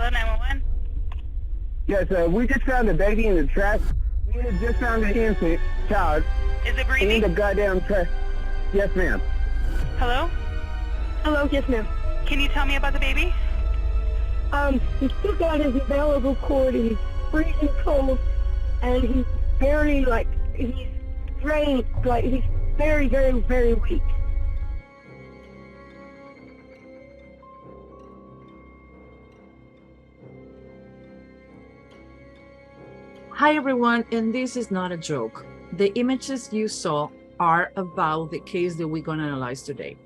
Hello, 911. Yes, we just found a baby in the trash. We had just found an infant child Is it in breathing? the goddamn trash. Yes, ma'am. Hello? Hello, yes, ma'am. Can you tell me about the baby? He's still got his umbilical cord and he's freezing cold and he's very, he's drained, he's very, very, very weak. Hi everyone, and this is not a joke. The images you saw are about the case that we're going to analyze today.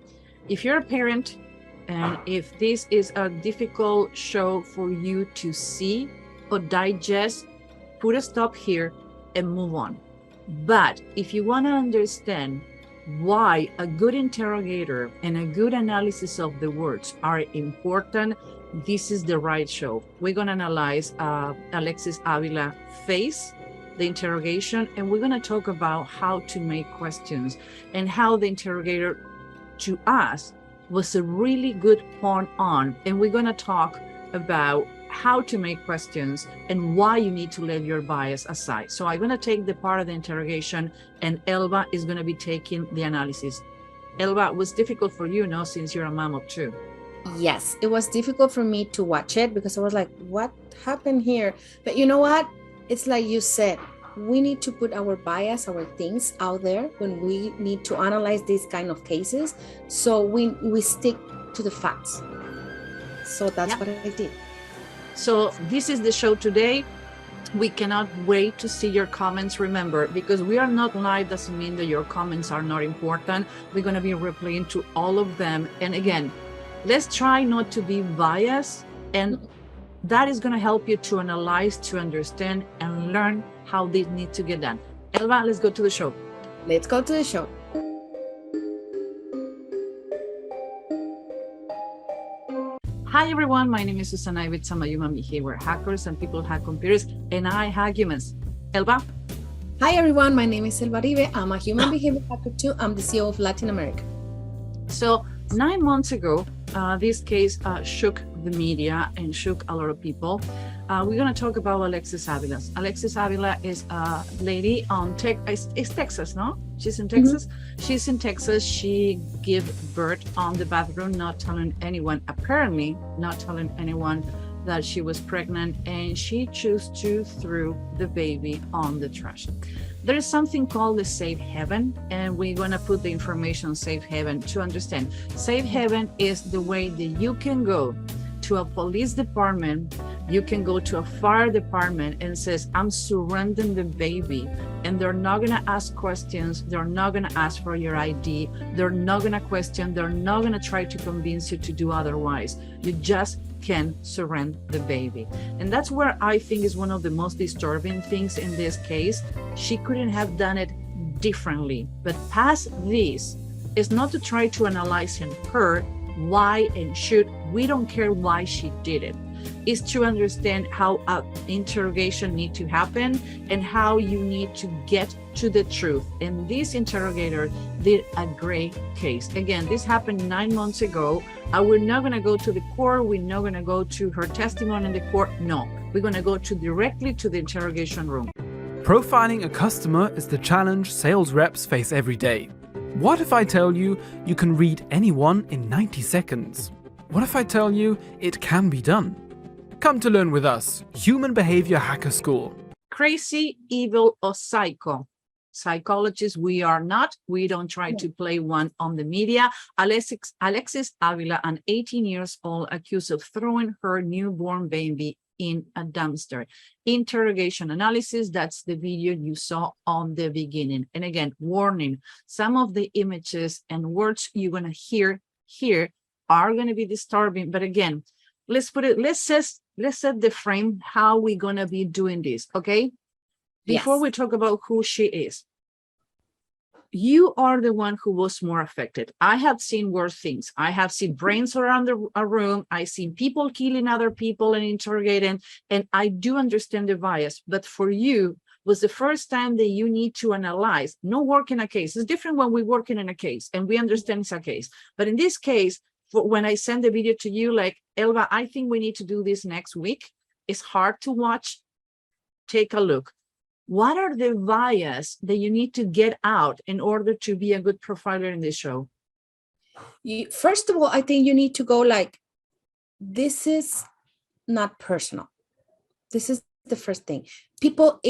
If you're a parent and if this is a difficult show for you to see or digest, put a stop here and move on. But if you want to understand why a good interrogator and a good analysis of the words are important, this is the right show. We're going to analyze Alexis Avila face, the interrogation, and we're going to talk about how to make questions and how the interrogator to us was a really good point on. And we're going to talk about how to make questions and why you need to leave your bias aside. So I'm going to take the part of the interrogation and Elba is going to be taking the analysis. Elba, it was difficult for you, no, since you're a mom of two. Yes, it was difficult for me to watch it because I was like, what happened here? But you know what? It's like you said, we need to put our bias, our things out there when we need to analyze these kind of cases. So we stick to the facts. So that's what I did. So this is the show today. We cannot wait to see your comments. Remember, because we are not live doesn't mean that your comments are not important. We're going to be replying to all of them. And again, let's try not to be biased, and that is going to help you to analyze, to understand, and learn how this needs to get done. Elba, let's go to the show. Let's go to the show. Hi everyone, my name is Susana Ibitz. I'm a human behavior hackers and people hack computers, and I hack humans. Elba? Hi everyone, my name is Elba Ribe. I'm a human behavior hacker too. I'm the CEO of Latin America. So 9 months ago, this case shook the media and shook a lot of people. We're going to talk about Alexis Avila. Alexis Avila is a lady on it's Texas, no? She's in Texas. She's in Texas. She gave birth on the bathroom, not telling anyone, apparently not telling anyone that she was pregnant, and she chose to throw the baby on the trash. There is something called the safe haven, and we're going to put the information on safe haven to understand. Safe haven is the way that you can go to a police department, you can go to a fire department and says, I'm surrendering the baby, and they're not going to ask questions. They're not going to ask for your ID. They're not going to question. They're not going to try to convince you to do otherwise. You just can surrender the baby. And that's where I think is one of the most disturbing things in this case. She couldn't have done it differently. But past this is not to try to analyze in her why and should. We don't care why she did it. Is to understand how an interrogation need to happen and how you need to get to the truth. And this interrogator did a great case. Again, this happened 9 months ago. We're not going to go to the court. We're not going to go to her testimony in the court. No, we're going to go directly to the interrogation room. Profiling a customer is the challenge sales reps face every day. What if I tell you you can read anyone in 90 seconds? What if I tell you it can be done? Come to learn with us, Human Behavior Hacker School. Crazy, evil, or psycho. Psychologists, we are not. We don't try to play one on the media. Alexis Avila, an 18 years old, accused of throwing her newborn baby in a dumpster. Interrogation analysis, that's the video you saw on the beginning. And again, warning, some of the images and words you're going to hear here are going to be disturbing. But again, let's set the frame how we're going to be doing this, okay? Before we talk about who she is, you are the one who was more affected. I have seen worse things. I have seen brains around a room. I've seen people killing other people and interrogating, and I do understand the bias. But for you, was the first time that you need to analyze, no work in a case. It's different when we're working in a case and we understand it's a case. But in this case, when I send the video to you, like, Elva, I think we need to do this next week. It's hard to watch. Take a look. What are the bias that you need to get out in order to be a good profiler in this show? First of all, I think you need to go like, this is not personal. This is the first thing. People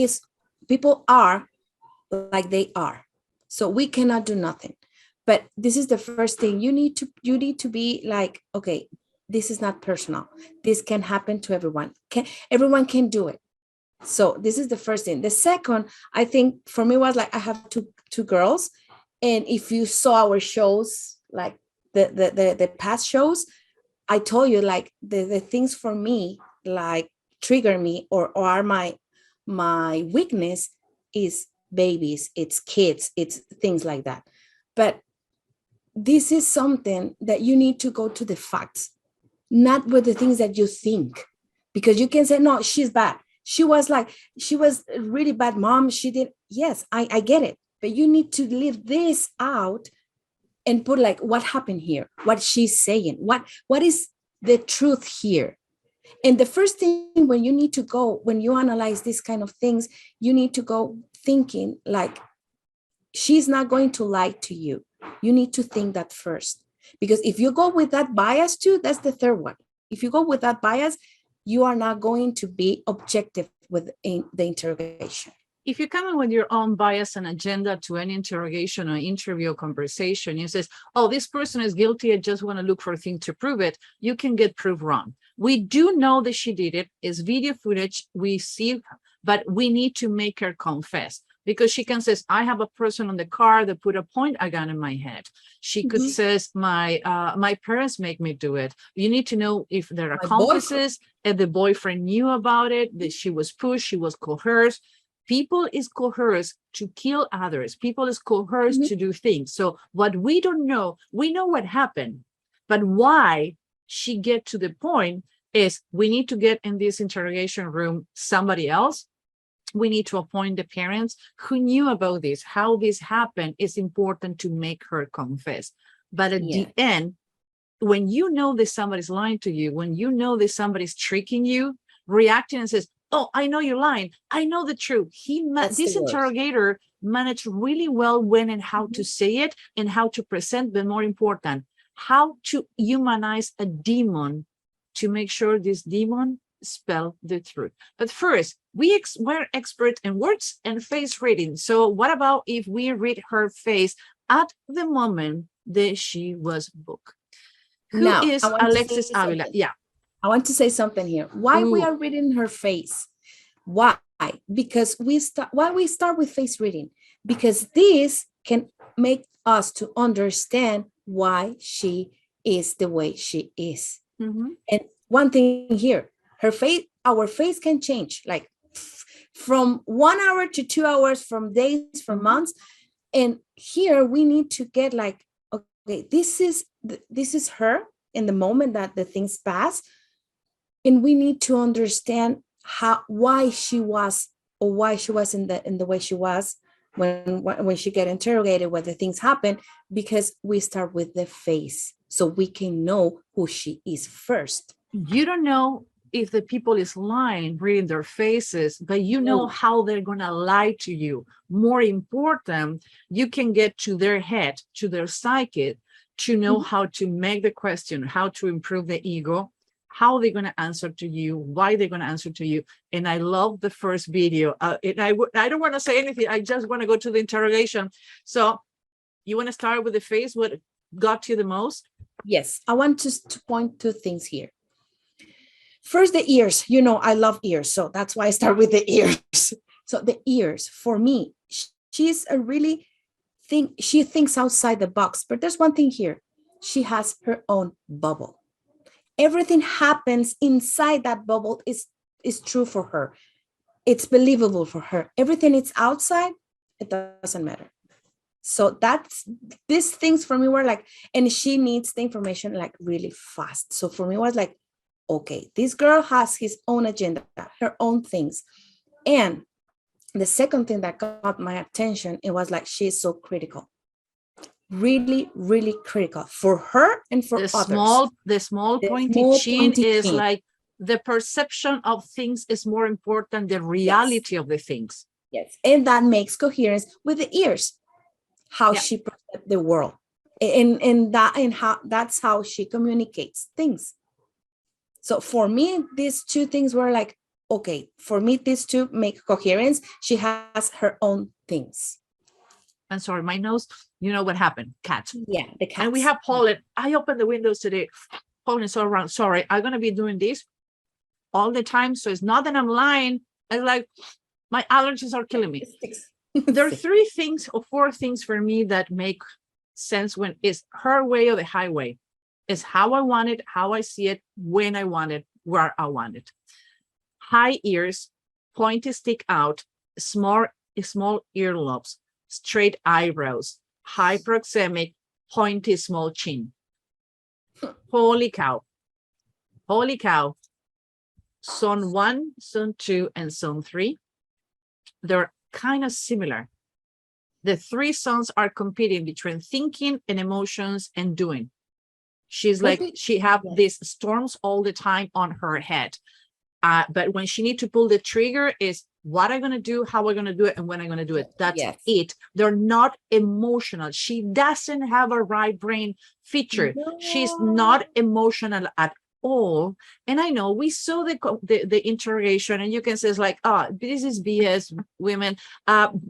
are like they are. So we cannot do nothing. But this is the first thing. You need to be like, okay, this is not personal. This can happen to everyone. Everyone can do it. So this is the first thing. The second, I think for me was like, I have two girls. And if you saw our shows, like the past shows, I told you like the things for me, like trigger me or are my weakness is babies, it's kids, it's things like that. But this is something that you need to go to the facts, not with the things that you think, because you can say, no, she's bad. She was a really bad mom. She did. Yes, I get it. But you need to leave this out and put like, what happened here? What she's saying? What is the truth here? And the first thing when you analyze these kind of things, you need to go thinking like, she's not going to lie to you. You need to think that first. Because if you go with that bias too, that's the third one. If you go with that bias, you are not going to be objective with the interrogation. If you come in with your own bias and agenda to any interrogation or interview or conversation, you says, oh, this person is guilty, I just want to look for a thing to prove it, you can get proved wrong. We do know that she did it. It's video footage, we see, but we need to make her confess. Because she can say, I have a person on the car that put a point a gun in my head. She could says, my parents make me do it. You need to know if there are accomplices and the boyfriend knew about it, that she was pushed, she was coerced. People is coerced to kill others. People is coerced to do things. So what we don't know, we know what happened, but why she get to the point is we need to get in this interrogation room somebody else. We need to appoint the parents who knew about this, how this happened. Is important to make her confess. But at the end, when you know that somebody's lying to you, when you know that somebody's tricking you, reacting and says, oh, I know you're lying. I know the truth. This interrogator managed really well when and how to say it and how to present, but more important, how to humanize a demon to make sure this demon spell the truth. But first, we're expert in words and face reading. So what about if we read her face at the moment that she was booked? Who is Alexis Avila? Yeah. I want to say something here. Why we are reading her face? Why? Because we start with face reading, because this can make us to understand why she is the way she is. And one thing here, our face can change like from 1 hour to 2 hours, from days, from months. And here we need to get like, okay, this is her in the moment that the things pass. And we need to understand why she was in the way she was when she get interrogated, whether things happen, because we start with the face so we can know who she is first. You don't know if the people is lying, reading their faces, but you know how they're gonna lie to you. More important, you can get to their head, to their psyche, to know how to make the question, how to improve the ego, how they're going to answer to you, why they're going to answer to you. And I love the first video. And I don't want to say anything. I just want to go to the interrogation. So you want to start with the face? What got you the most? Yes, I want to point two things here. First, the ears. You know, I love ears. So that's why I start with the ears. So the ears, for me, she's a really she thinks outside the box. But there's one thing here. She has her own bubble. Everything happens inside that bubble is true for her. It's believable for her. Everything is outside, it doesn't matter. So these things for me were like, and she needs the information like really fast. So for me it was like, okay, this girl has his own agenda, her own things. And the second thing that got my attention, it was like, she's so critical. really, really critical for her and for The others. small The pointy small chin pointy is chin. like the perception of things is more important than the reality of the things. Yes, and that makes coherence with the ears, how Yeah. she perceives the world, and how that's how she communicates things. So for me, these two things were like, okay, for me, these two make coherence. She has her own things. I'm sorry, my nose, you know what happened? Cat. Yeah, the cats. And we have pollen. I opened the windows today. Pollen is all around. Sorry, I'm going to be doing this all the time. So it's not that I'm lying. It's like my allergies are killing me. There are 3 things or 4 things for me that make sense when it's her way or the highway. It's how I want it, how I see it, when I want it, where I want it. High ears, pointy stick out, small earlobes, straight eyebrows, high proxemic, pointy small chin. Holy cow. Holy cow. Zone 1, zone 2, and zone 3. They're kind of similar. The 3 zones are competing between thinking and emotions and doing. She's like, she have these storms all the time on her head. But when she need to pull the trigger is what I'm going to do, how I'm going to do it, and when I'm going to do it. That's it. They're not emotional. She doesn't have a right brain feature. No. She's not emotional at all. And I know we saw the interrogation, and you can say it's like, oh, this is BS, women.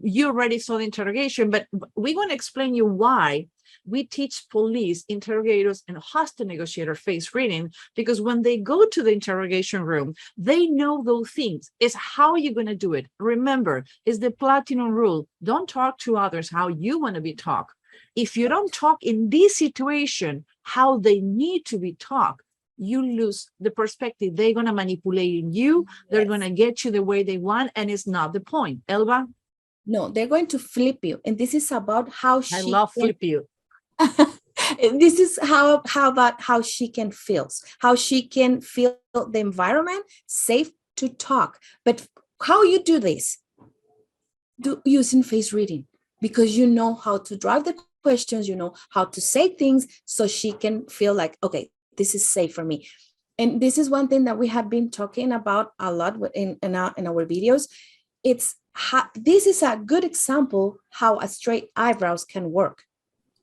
You already saw the interrogation, but we're going to explain you why we teach police, interrogators, and hostage negotiator face reading, because when they go to the interrogation room, they know those things. It's how you're going to do it. Remember, it's the platinum rule. Don't talk to others how you want to be talked. If you don't talk in this situation, how they need to be talked, you lose the perspective. They're going to manipulate you. They're going to get you the way they want, and it's not the point. Elba? No, they're going to flip you. And this is about how she... I love flip you. This is how about how she can feel the environment safe to talk. But how you do this? Using face reading, because you know how to drive the questions, you know how to say things, so she can feel like, okay, this is safe for me. And this is one thing that we have been talking about a lot in our videos. It's this is a good example how a straight eyebrows can work.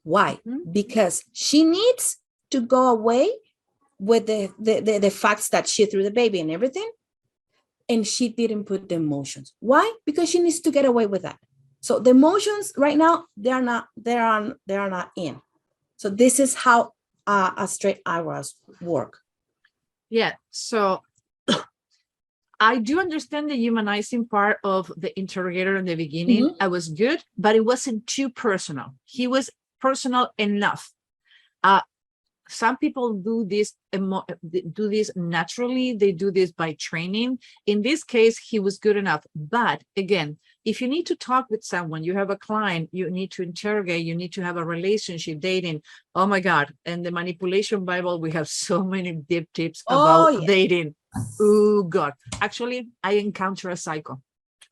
Why? Because she needs to go away with the facts that she threw the baby and everything, and she didn't put the emotions. Why? Because she needs to get away with that. So the emotions right now, they are not in. So this is how a straight eyebrows work. Yeah. So I do understand the humanizing part of the interrogator in the beginning. I was good, but it wasn't too personal. He was personal enough. Some people do this naturally. They do this by training. In this case, he was good enough. But again, if you need to talk with someone, you have a client, you need to interrogate, you need to have a relationship, dating. Oh my God. And the manipulation Bible, we have so many deep tips about dating. Oh God. Actually, I encountered a psycho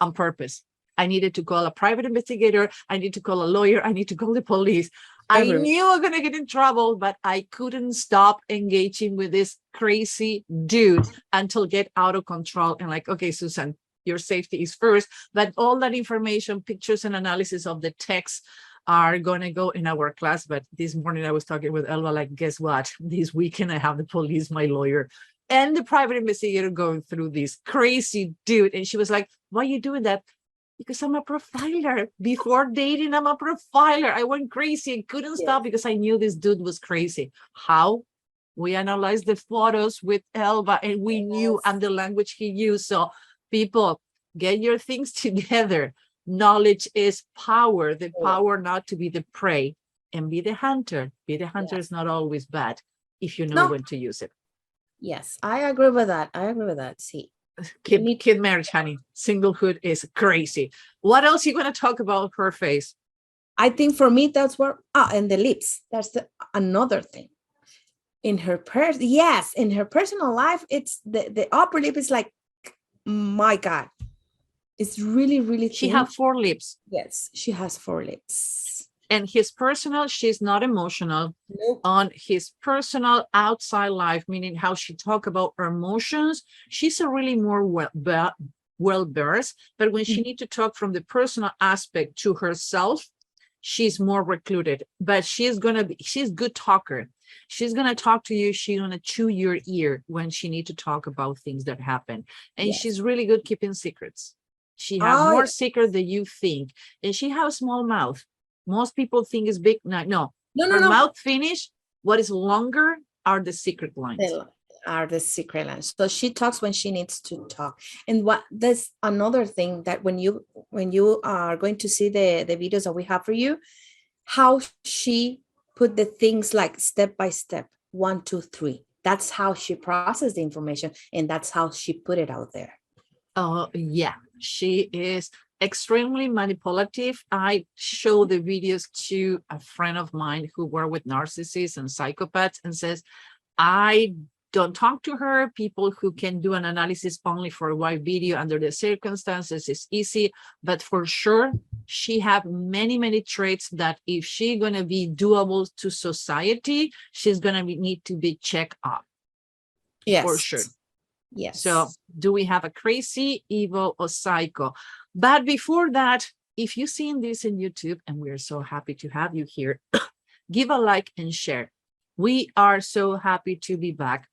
on purpose. I needed to call a private investigator. I need to call a lawyer. I need to call the police. I knew I was going to get in trouble, but I couldn't stop engaging with this crazy dude until get out of control. And like, okay, Susan, your safety is first. But all that information, pictures and analysis of the text are going to go in our class. But this morning I was talking with Elba, like, guess what? This weekend I have the police, my lawyer, and the private investigator going through this crazy dude. And she was like, why are you doing that? Because I'm a profiler. Before dating, I'm a profiler. I went crazy and couldn't stop because I knew this dude was crazy. How? We analyzed the photos with Elba, and we knew and the language he used. So people, get your things together. Knowledge is power. The power not to be the prey and be the hunter. Be the hunter is not always bad if you know when to use it. Yes, I agree with that. See. Kid marriage, honey. Singlehood is crazy. What else are you going to talk about her face? I think for me, that's where, and the lips. That's another thing. In her in her personal life, it's the upper lip is like, my God. It's really, really thin. She has 4 lips. Yes, she has 4 lips. And his personal, she's not emotional. Nope. On his personal outside life, meaning how she talk about her emotions, she's a really more well-versed, but when she need to talk from the personal aspect to herself, she's more recluded. But she's good talker. She's gonna talk to you, she's gonna chew your ear when she need to talk about things that happen. And Yes. she's really good keeping secrets. She has Oh, more yes. secret than you think. And she has a small mouth. Most people think it's big. No, No, her no. mouth finish, what is longer are the secret lines. They are the secret lines. So she talks when she needs to talk. And what there's another thing that when you are going to see the videos that we have for you, how she put the things like step by step, 1, 2, 3. That's how she processed the information, and that's how she put it out there. Oh, yeah, she is extremely manipulative. I show the videos to a friend of mine who work with narcissists and psychopaths and says, I don't talk to her. People who can do an analysis only for one video under the circumstances is easy, but for sure, she have many traits that if she gonna be doable to society, she's gonna need to be checked up. Yes. For sure. Yes. So do we have a crazy, evil, or psycho? But before that, if you've seen this in YouTube, and we're so happy to have you here, give a like and share. We are so happy to be back.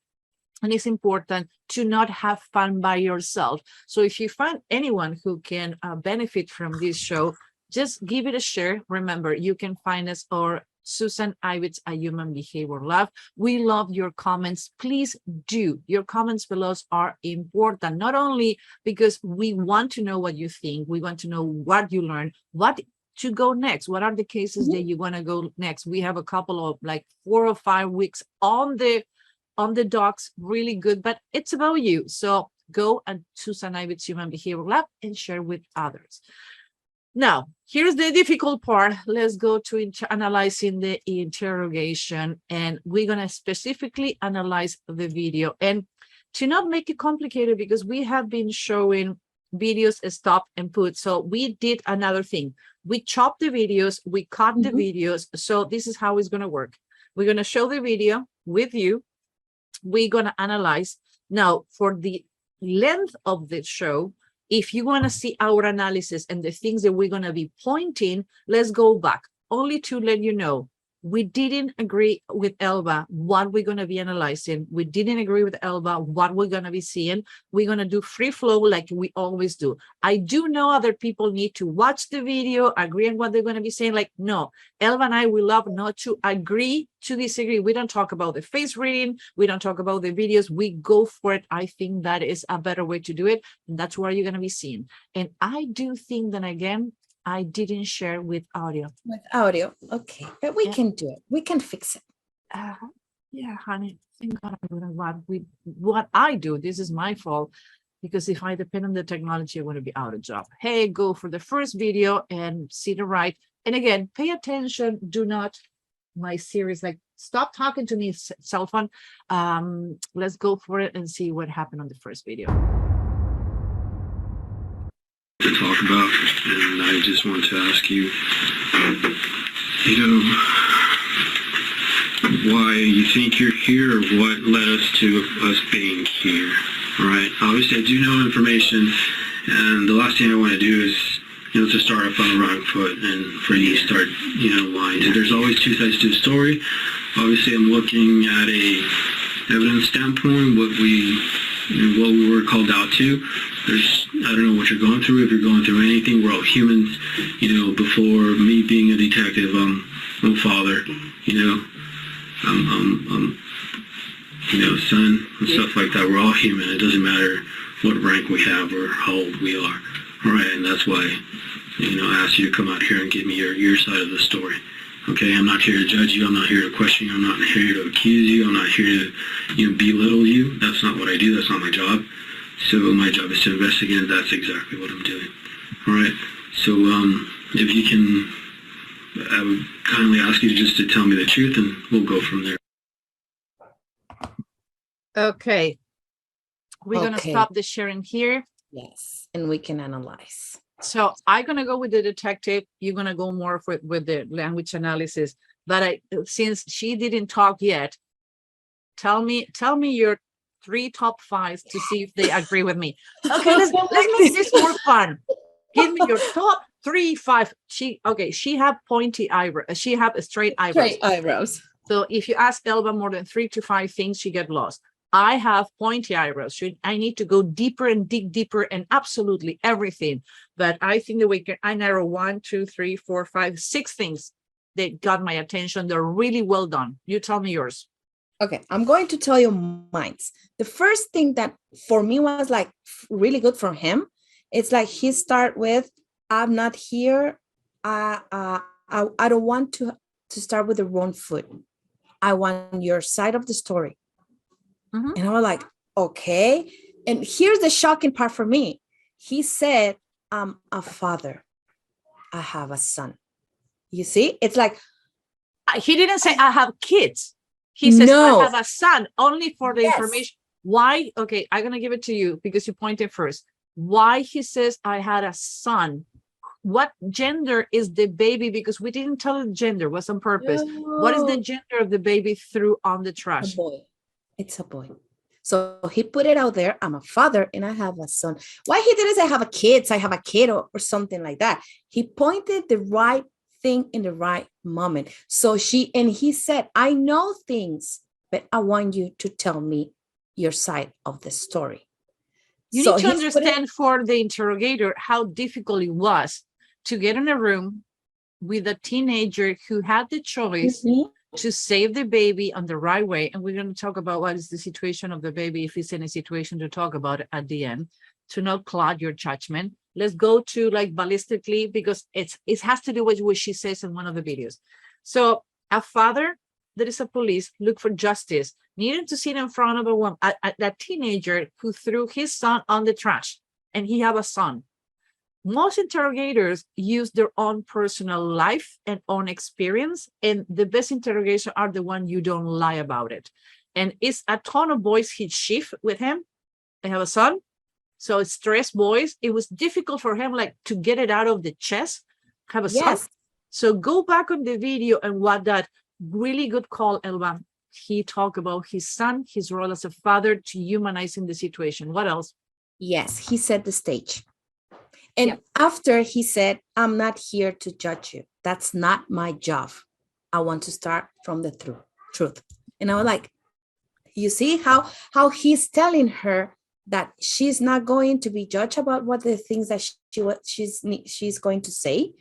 And it's important to not have fun by yourself. So if you find anyone who can benefit from this show, just give it a share. Remember, you can find us or Susan Ibitz, A Human Behavior Lab. We love your comments. Please do. Your comments below are important, not only because we want to know what you think, we want to know what you learn, what to go next. What are the cases that you want to go next? We have a couple of like 4 or 5 weeks on the docs, really good, but it's about you. So go and Susan Ibitz Human Behavior Lab and share with others. Now, here's the difficult part. Let's go to analyzing the interrogation, and we're going to specifically analyze the video. And to not make it complicated, because we have been showing videos stop and put. So we did another thing. We chopped the videos, we cut the videos. So this is how it's going to work. We're going to show the video with you. We're going to analyze. Now, for the length of the show, if you want to see our analysis and the things that we're going to be pointing, let's go back. Only to let you know, we didn't agree with Elba what we're going to be analyzing. We didn't agree with Elba what we're going to be seeing. We're going to do free flow like we always do. I do know other people need to watch the video, agree on what they're going to be saying. Like, no, Elba and I, we love not to agree to disagree. We don't talk about the face reading. We don't talk about the videos. We go for it. I think that is a better way to do it. And that's what you're going to be seeing. And I do think that, again, I didn't share with audio. With audio, okay, but we can do it. We can fix it. Yeah, honey. Thank God I'm doing what I do. This is my fault, because if I depend on the technology, I want to be out of job. Hey, go for the first video and see the right. And again, pay attention. Do not my series like stop talking to me, cell phone. Let's go for it and see what happened on the first video. To talk about, and I just want to ask you, why you think you're here, or what led us to us being here, right? Obviously, I do know information, and the last thing I want to do is, to start off on the wrong foot and for you to start, lying. So there's always two sides to the story. Obviously, I'm looking at a evidence standpoint, what we were called out to. I don't know what you're going through, if you're going through anything. We're all humans, before me being a detective, I'm a father, I'm son and stuff like that. We're all human. It doesn't matter what rank we have or how old we are. All right, and that's why, I asked you to come out here and give me your side of the story. Okay, I'm not here to judge you. I'm not here to question you. I'm not here to accuse you. I'm not here to, belittle you. That's not what I do. That's not my job. So my job is to investigate, and that's exactly what I'm doing. All right. So if you can, I would kindly ask you just to tell me the truth, and we'll go from there. Okay. We're going to stop the sharing here. Yes, and we can analyze. So I'm gonna go with the detective. You're gonna go more with the language analysis. But since she didn't talk yet, tell me your 3 top 5s to see if they agree with me. Okay, let's make this more fun. Give me your top 3, 5. She have pointy eyebrows. She have straight eyebrows. Straight eyebrows. So if you ask Elba more than 3 to 5 things, she get lost. I have pointy eyebrows. I need to go deeper and dig deeper and absolutely everything. But I think that I narrow 1, 2, 3, 4, 5, 6 things that got my attention. They're really well done. You tell me yours. Okay, I'm going to tell you mine. The first thing that for me was like really good for him, it's like he start with, I'm not here. I don't want to start with the wrong foot. I want your side of the story. Mm-hmm. And I was like, okay. And here's the shocking part for me. He said, I'm a father. I have a son. You see, it's like, he didn't say I have kids. He says, no. I have a son, only for the information. Why? Okay, I'm going to give it to you because you pointed first. Why he says I had a son? What gender is the baby? Because we didn't tell the gender, was on purpose. No. What is the gender of the baby threw on the trash? A boy. It's a boy. So he put it out there. I'm a father and I have a son. Why he didn't say I have a kid, so I have a kid or something like that. He pointed the right thing in the right moment. So he said, I know things, but I want you to tell me your side of the story. You need to understand for the interrogator how difficult it was to get in a room with a teenager who had the choice to save the baby on the right way. And we're going to talk about what is the situation of the baby, if he's in a situation to talk about it at the end, to not cloud your judgment. Let's go to like ballistically, because it has to do with what she says in one of the videos. So a father that is a police, look for justice, needed to sit in front of a woman, that teenager who threw his son on the trash, and he have a son. Most interrogators use their own personal life and own experience, and the best interrogation are the one you don't lie about it. And it's a ton of boys hit shift with him. They have a son. So it's stressed boys. It was difficult for him like to get it out of the chest, have a son. So go back on the video and what that really good call, Elba. He talked about his son, his role as a father, to humanizing the situation. What else? Yes, he set the stage. And after he said, I'm not here to judge you. That's not my job. I want to start from the truth. And I was like, you see how he's telling her that she's not going to be judged about what the things that she's going to say.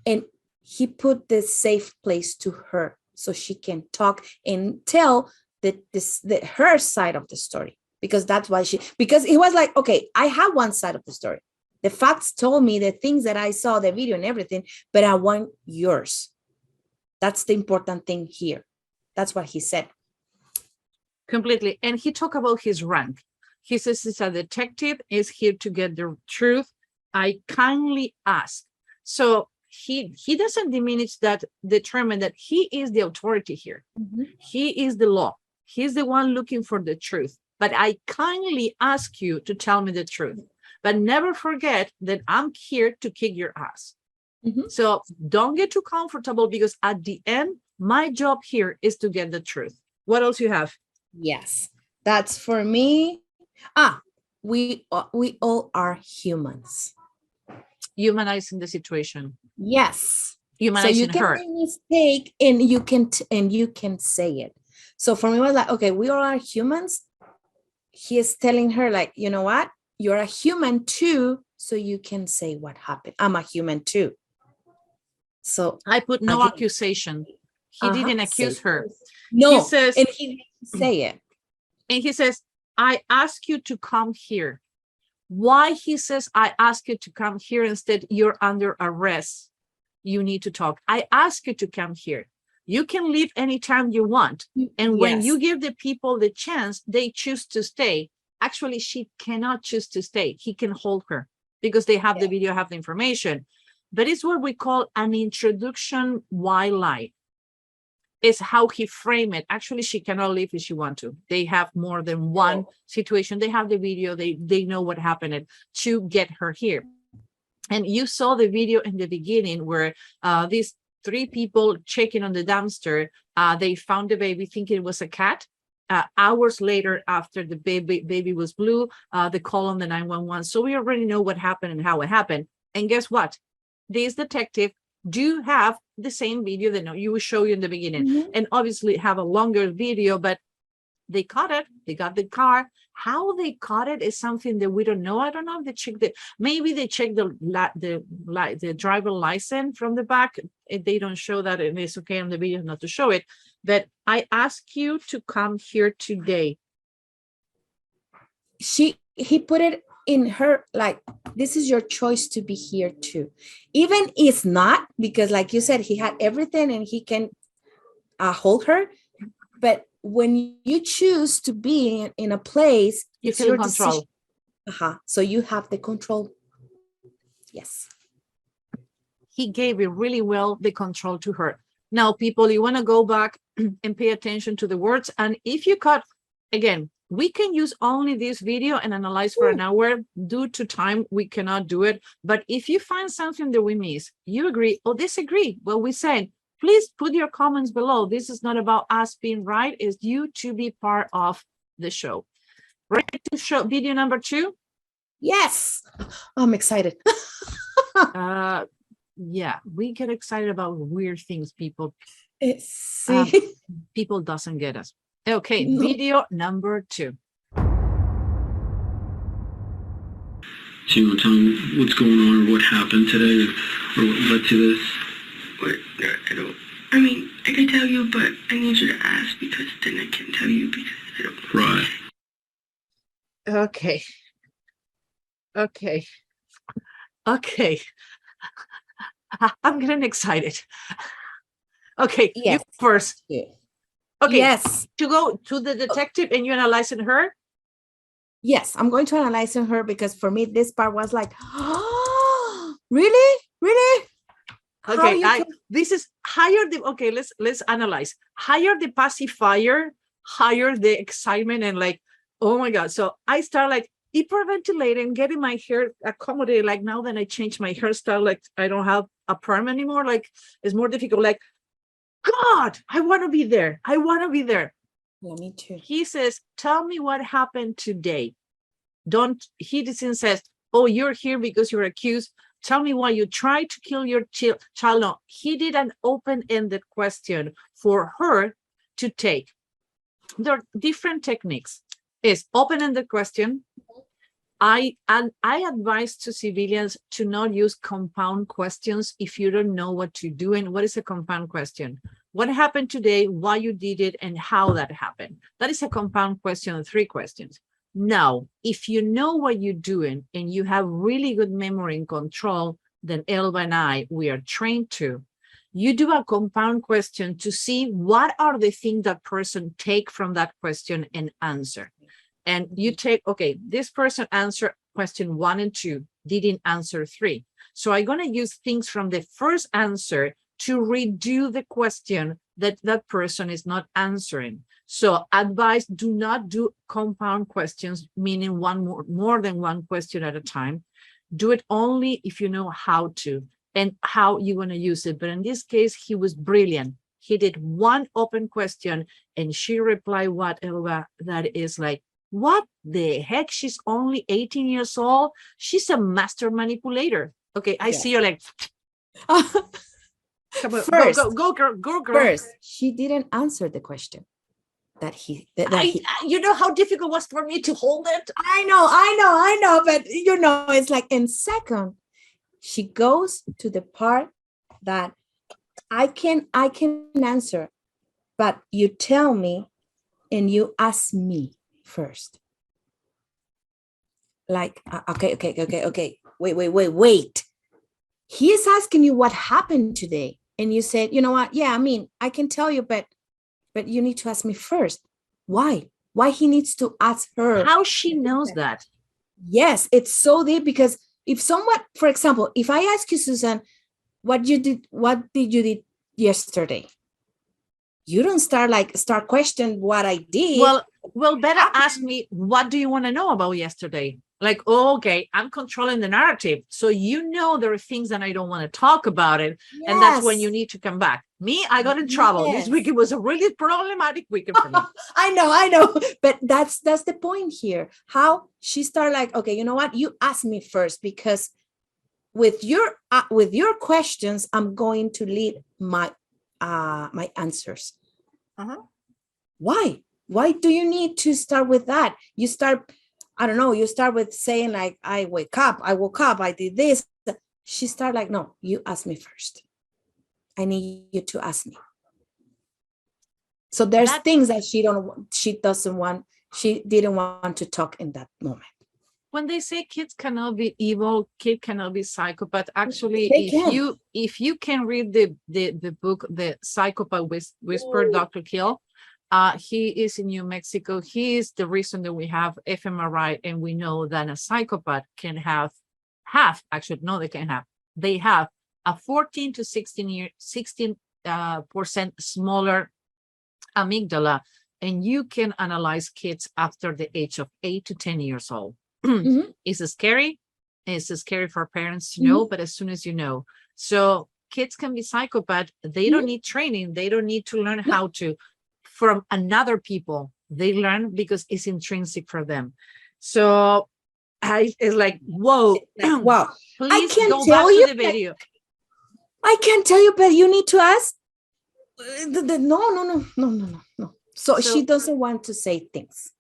And he put this safe place to her so she can talk and tell her side of the story, because that's why because it was like, okay, I have one side of the story. The facts told me the things that I saw, the video and everything, but I want yours. That's the important thing here. That's what he said. Completely. And he talked about his rank. He says he's a detective, is here to get the truth. I kindly ask. So he doesn't diminish that, determine that he is the authority here. Mm-hmm. He is the law. He's the one looking for the truth. But I kindly ask you to tell me the truth. But never forget that I'm here to kick your ass. Mm-hmm. So don't get too comfortable, because at the end, my job here is to get the truth. What else you have? Yes, that's for me. We all are humans. Humanizing the situation. Yes. Humanizing so you can her. make a mistake and you can say it. So for me, it was like, okay, we all are humans. He is telling her like, you know what? You're a human too, so you can say what happened. I'm a human too. So I put no accusation. He didn't accuse her. No, he says, and he didn't say it. And he says, I ask you to come here. Why he says, I ask you to come here instead, you're under arrest. You need to talk. I ask you to come here. You can leave anytime you want. And when you give the people the chance, they choose to stay. Actually, she cannot choose to stay. He can hold her because they have the video, have the information. But it's what we call an introduction why lie. It's how he framed it. Actually, she cannot leave if she wants to. They have more than one situation. They have the video. They know what happened to get her here. And you saw the video in the beginning where these 3 people checking on the dumpster, they found the baby thinking it was a cat. Hours later, after the baby was blue, they call on the 911. So we already know what happened and how it happened. And guess what? This detective do have the same video that you will show you in the beginning, and obviously have a longer video, but they caught it. They got the car. How they caught it is something that we don't know. I don't know if they checked it. Maybe they checked the driver license from the back. If they don't show that, and it's okay on the video not to show it. But I ask you to come here today. He put it in her, like, this is your choice to be here too. Even if not, because like you said, he had everything and he can hold her. But when you choose to be in a place, You it's feel your in control. decision. So you have the control. Yes. He gave it really well, the control to her. Now, people, you want to go back and pay attention to the words. And if you cut, again, we can use only this video and analyze for an hour. Due to time, we cannot do it. But if you find something that we miss, you agree or disagree what we said, please put your comments below. This is not about us being right. It's you to be part of the show. Ready to show video number 2? Yes. I'm excited. Yeah, we get excited about weird things, people. See? People doesn't get us. Okay, No. video number 2. So you want to tell me what's going on or what happened today or what led to this? What? I don't. I mean, I can tell you, but I need you to ask because then I can tell you because I don't. Right. Okay. I'm getting excited. Okay, Yes. you first. Yeah. Okay, Yes. to go to the detective and you analyzing her. Yes, I'm going to analyze her because for me, this part was like, really? How Okay, you can- this is higher the, okay, let's analyze. Higher the pacifier, higher the excitement, and like, oh my God. So I start like hyperventilating, getting my hair accommodated. Like now that I changed my hairstyle, like I don't have a perm anymore. Like it's more difficult. Like, God, I want to be there. I want to be there. Yeah, me too. He says, tell me what happened today. He doesn't says, oh, you're here because you're accused. Tell me why you tried to kill your child. No, he did an open-ended question for her to take. There are different techniques. Is open-ended question. I advise to civilians to not use compound questions if you don't know what to do. And what is a compound question? What happened today, why you did it, and how that happened. That is a compound question of 3 questions. Now, if you know what you're doing and you have really good memory and control, then Elba and I, we are trained to. You do a compound question to see what are the things that person take from that question and answer. And you take, okay, this person answered question 1 and 2, didn't answer 3. So I'm going to use things from the first answer to redo the question that that person is not answering. So advice, do not do compound questions, meaning more than one question at a time. Do it only if you know how to and how you want to use it. But in this case, he was brilliant. He did one open question and she replied what, Elba, that is like, what the heck? She's only 18 years old. She's a master manipulator. Okay, I see you like, come on, First, go, girl. First, she didn't answer the question that he. You know how difficult it was for me to hold it? I know, but you know, it's like, and second, she goes to the part that I can answer, but you tell me and you ask me first. Like, okay. Wait. He is asking you what happened today. And you said, you know what? Yeah, I mean, I can tell you, but you need to ask me first. Why? Why he needs to ask her? How she knows that? Yes, it's so deep because if someone, for example, if I ask you, Susan, what did you do yesterday? You don't start questioning what I did. Well, better ask me, what do you want to know about yesterday? Like, oh, okay, I'm controlling the narrative. So you know there are things that I don't want to talk about it. Yes. And that's when you need to come back. Me, I got in trouble. Yes. This week it was a really problematic weekend for me. I know. But that's the point here. How she started like, okay, you know what? You ask me first, because with your questions, I'm going to lead my my answers. Why do you need to start with that? You start, I don't know, you start with saying like, I woke up, I did this. She started like, no, you ask me first. I need you to ask me. So there's things that she didn't want to talk in that moment. When they say kids cannot be evil, kid cannot be psychopath, actually, if you can read the book, The Psychopath Whisperer, Dr. Kill, he is in New Mexico. He is the reason that we have fMRI, and we know that a psychopath can have they have a 14 to 16% smaller amygdala, and you can analyze kids after the age of 8 to 10 years old. It's scary. It's scary for parents to know, but as soon as you know, so kids can be psychopath. They don't need training. They don't need to learn how to from another people. They learn because it's intrinsic for them. So it's like, whoa, wow. Please go back to the video. I can't tell you, but you need to ask. No. So she doesn't want to say things.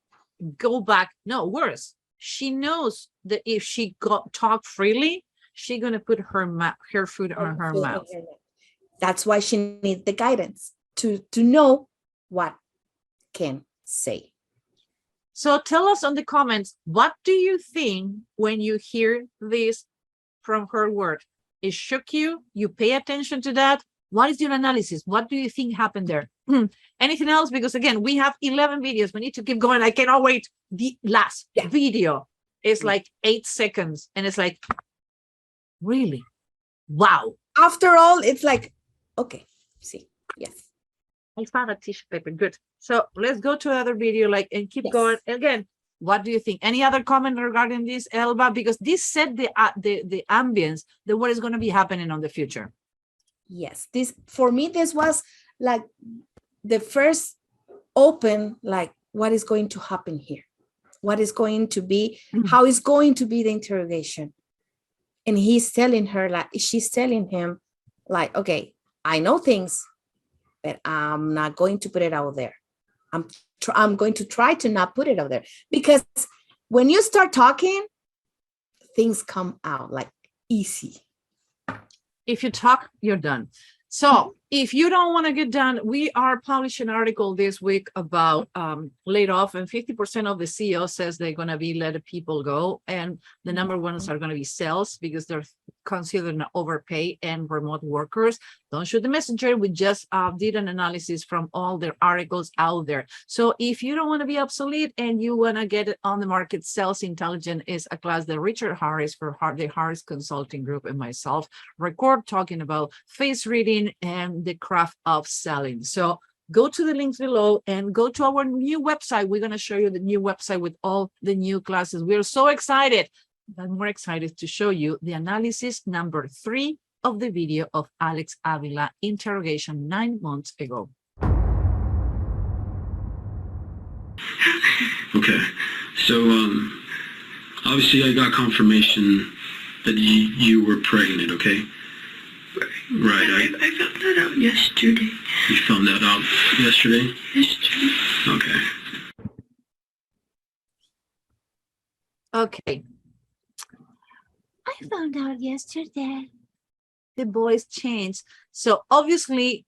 Go back. No, worse. She knows that if she talk freely, she's gonna put her food on her mouth. That's why she needs the guidance to know what can say. So tell us on the comments, what do you think when you hear this from her word? It shook you? You pay attention to that? What is your analysis? What do you think happened there? Anything else? Because again, we have 11 videos. We need to keep going. I cannot wait. The last video is like 8 seconds. And it's like, really? Wow. After all, it's like, okay, see, yes. I found a tissue paper. Good. So let's go to another video, and keep going. Again, what do you think? Any other comment regarding this, Elba? Because this set the ambience that what is going to be happening on the future. Yes, this for me, this was like the first open, like what is going to happen here? What is going to be, how is going to be the interrogation? And he's telling her, like, she's telling him, like, okay, I know things, but I'm not going to put it out there. I'm going to try to not put it out there, because when you start talking, things come out like easy. If you talk, you're done. So if you don't want to get done, we are publishing an article this week about laid off, and 50% of the CEO says they're going to be letting people go. And the number ones are going to be sales, because they're considered overpay and remote workers. Don't shoot the messenger. We just did an analysis from all the articles out there. So if you don't want to be obsolete and you want to get it on the market, Sales Intelligence is a class that Richard Harris for the Harris Consulting Group and myself record, talking about face reading and the craft of selling. So go to the links below and go to our new website. We're going to show you the new website with all the new classes. We're so excited. I'm more excited to show you the analysis number 3 of the video of Alex Avila interrogation 9 months ago. Okay, so obviously I got confirmation that you were pregnant, okay? Right. I found that out yesterday. You found that out yesterday? Yesterday. Okay. Okay. I found out yesterday. The voice changed. So obviously,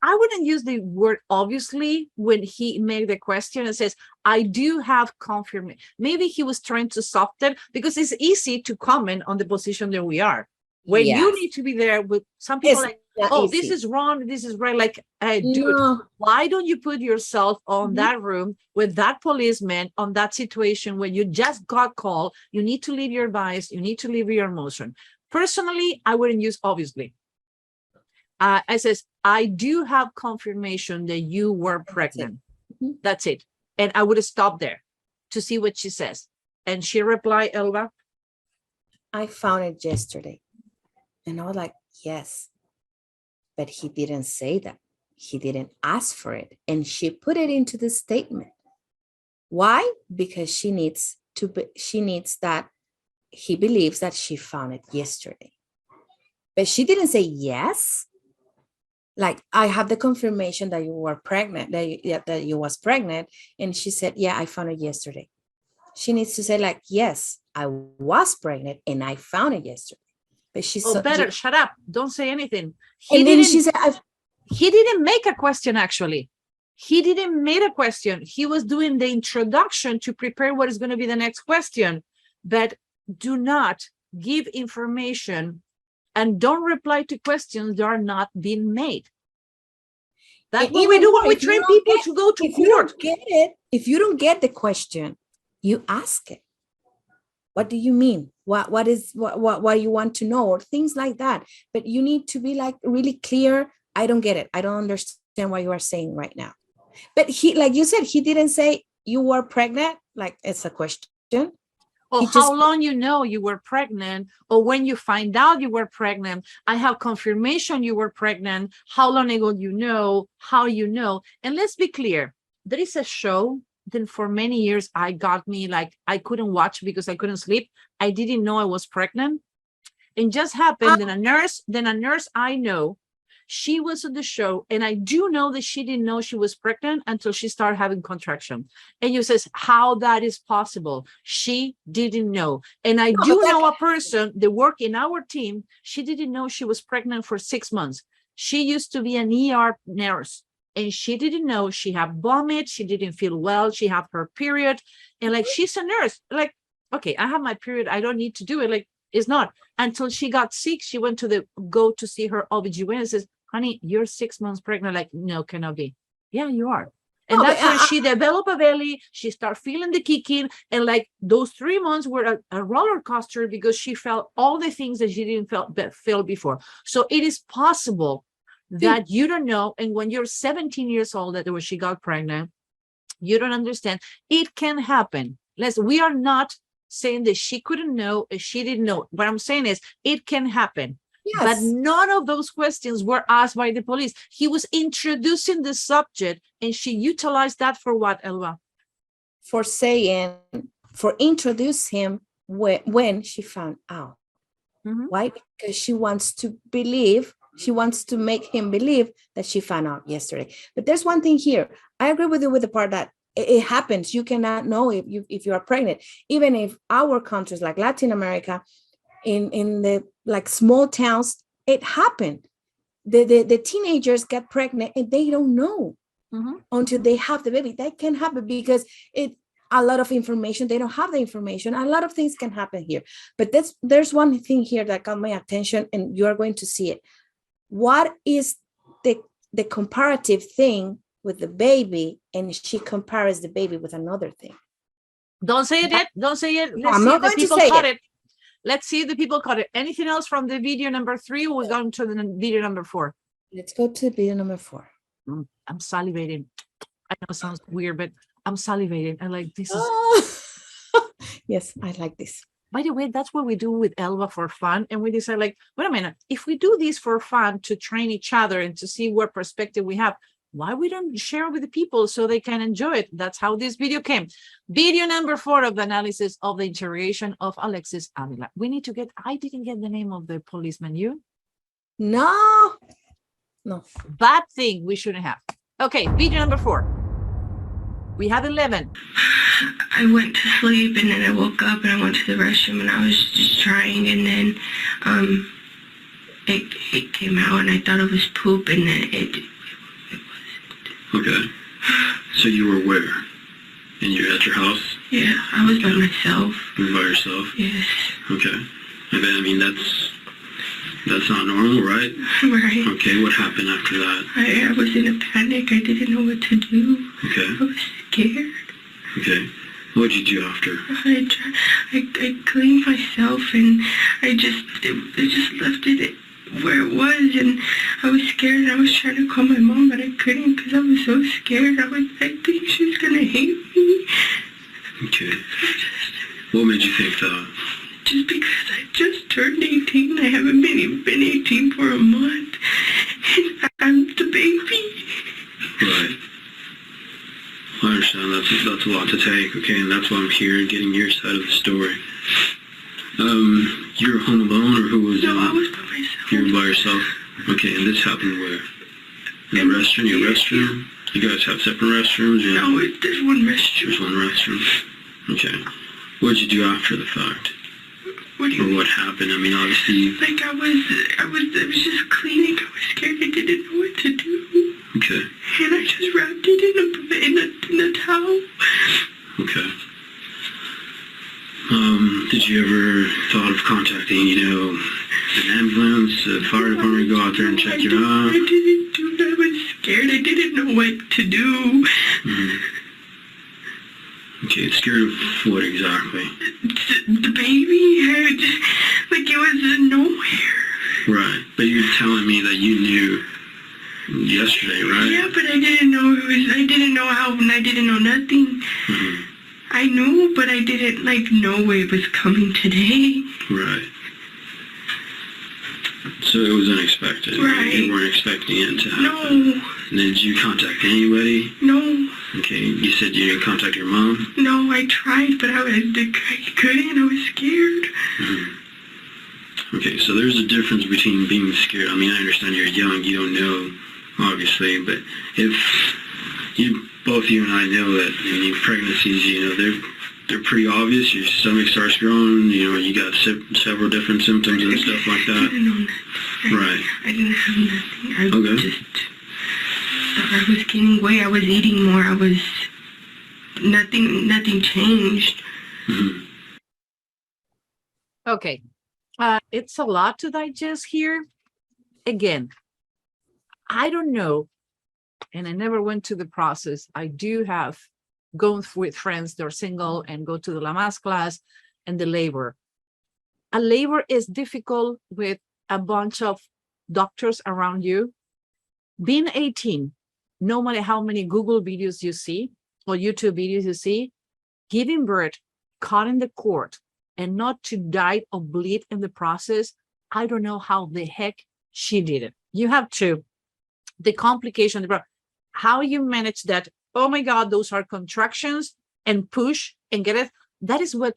I wouldn't use the word obviously when he made the question and says, I do have confirmation. Maybe he was trying to soften, because it's easy to comment on the position that we are. When you need to be there with some people like, oh, easy. This is wrong, this is right. Like, dude, why don't you put yourself on that room with that policeman on that situation where you just got called? You need to leave your bias. You need to leave your emotion. Personally, I wouldn't use obviously. I says, I do have confirmation that you were pregnant. That's it. And I would have stopped there to see what she says. And she replied, Elva, I found it yesterday. And I was like, yes. But he didn't say that. He didn't ask for it. And she put it into the statement. Why? Because she needs that he believes that she found it yesterday. But she didn't say yes. Like, I have the confirmation that you were pregnant, that you was pregnant. And she said, yeah, I found it yesterday. She needs to say like, yes, I was pregnant and I found it yesterday. But she's better, shut up. Don't say anything. She said, he didn't make a question, actually. He didn't make a question. He was doing the introduction to prepare what is going to be the next question. But do not give information and don't reply to questions that are not being made. That's what we do when we train people to go to court. If you don't get the question, you ask it. What do you mean? What you want to know, or things like that. But you need to be like really clear. I don't get it. I don't understand what you are saying right now. But he, like you said, he didn't say you were pregnant. Like, it's a question. Or how long you were pregnant, or when you find out you were pregnant. I have confirmation you were pregnant. How long ago you know, how you know. And let's be clear, there is a show then for many years I couldn't watch because I couldn't sleep. I didn't know I was pregnant. And just happened then a nurse I know, she was on the show, and I do know that she didn't know she was pregnant until she started having contraction. And you says how that is possible. She didn't know. And I do know a person that worked in our team. She didn't know she was pregnant for 6 months. She used to be an ER nurse, and she didn't know. She had vomit. She didn't feel well. She had her period. And like, she's a nurse. Like, okay, I have my period. I don't need to do it. Like, it's not. Until she got sick, she went to go to see her OBGYN and says, honey, you're 6 months pregnant. Like, no, cannot be. Yeah, you are. And that's when she developed a belly. She started feeling the kicking. And like, those 3 months were a roller coaster because she felt all the things that she didn't feel before. So it is possible that you don't know. And when you're 17 years old, that when she got pregnant, you don't understand. It can happen. We are not saying that she couldn't know, she didn't know. What I'm saying is it can happen. Yes. But none of those questions were asked by the police. He was introducing the subject, and she utilized that for what, Elva? For introduce him when she found out. Mm-hmm. Why? Because she wants to make him believe that she found out yesterday. But there's one thing here. I agree with you with the part that it happens. You cannot know if you are pregnant. Even if our countries like Latin America, in the like small towns, it happened. The teenagers get pregnant and they don't know until they have the baby. That can happen because a lot of information, they don't have the information. A lot of things can happen here. But there's one thing here that got my attention, and you are going to see it. What is the comparative thing with the baby? And she compares the baby with another thing. Don't say it yet. Don't say it. I'm not going to say it. Let's see if the people caught it. Anything else from the video number 3? We're going to the video number 4. Let's go to video number 4. I'm salivating. I know it sounds weird, but I'm salivating. I like this. Yes, I like this. By the way, that's what we do with Elva for fun. And we decide, like, wait a minute, if we do this for fun to train each other and to see what perspective we have, why we don't share with the people so they can enjoy it? That's how this video came. Video number 4 of the analysis of the interrogation of Alexis Avila. I didn't get the name of the policeman. You? No. Bad thing we shouldn't have. Okay, video number 4. We have 11. I went to sleep, and then I woke up and I went to the restroom, and I was just trying, and then it came out, and I thought it was poop, and then it wasn't. Okay. So you were where? And you're at your house? Yeah, I was by myself. You were by yourself? Yes. Okay. I mean, that's not normal, right? Right. Okay, what happened after that? I was in a panic. I didn't know what to do. Okay. I was scared. Okay. What did you do after? I cleaned myself, and I just left it where it was, and I was scared, and I was trying to call my mom, but I couldn't because I was so scared. I think she's gonna hate me. Okay. What made you think that? Just because I just turned 18. I haven't been 18 for a month. And I'm the baby. Right. I understand. That's a lot to take, okay? And that's why I'm here and getting your side of the story. You were home alone, or who was No, I was by myself. You were by yourself? Okay, and this happened where? In the restroom? Your restroom? You guys have separate restrooms? Or? No, there's one restroom. There's one restroom. Okay. What did you do after the fact? What do you Or mean? what happened? I mean, obviously... Like I was just cleaning. I was scared. I didn't know what to do. Okay. And I just wrapped it in a towel. Okay. Did you ever thought of contacting, an ambulance, the fire department, go out there and check you out? I didn't do that. I was scared. I didn't know what to do. Mm-hmm. Okay, scared of what exactly? The baby, like it was nowhere. Right, but you're telling me that you knew yesterday, right? Yeah, but I didn't know I didn't know how, and I didn't know nothing. Mm-hmm. I knew, but I didn't, know it was coming today. Right. So it was unexpected. Right. You weren't expecting it to happen. No. And did you contact anybody? No. Okay, you said you didn't contact your mom? No, I tried, but I couldn't. I was scared. Mm-hmm. Okay, so there's a difference between being scared. I mean, I understand you're young, you don't know, obviously, but if both you and I know that, pregnancies, they're pretty obvious. Your stomach starts growing, you got several different symptoms and stuff like that. I didn't know nothing. Right. I didn't have nothing. I was gaining weight. I was eating more. Nothing changed. Mm-hmm. Okay. It's a lot to digest here. Again, I don't know, and I never went to the process. I do have gone with friends that are single and go to the Lamaze class and the labor. A labor is difficult with a bunch of doctors around you. Being 18, no matter how many Google videos you see or YouTube videos you see, giving birth, cutting the cord, and not to die or bleed in the process, I don't know how the heck she did it. You have to, the complication, how you manage that. Oh my God, those are contractions and push and get it. That is what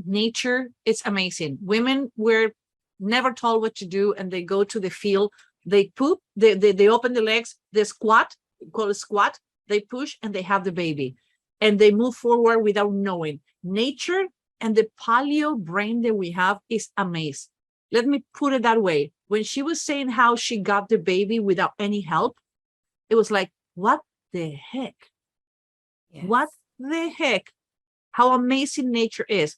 nature, it's amazing. Women were never told what to do, and they go to the field, they poop, they open the legs, they squat, call it squat, they push, and they have the baby. And they move forward without knowing. Nature and the paleo brain that we have is amazing. Let me put it that way. When she was saying how she got the baby without any help, it was like, what the heck? Yes. What the heck? How amazing nature is.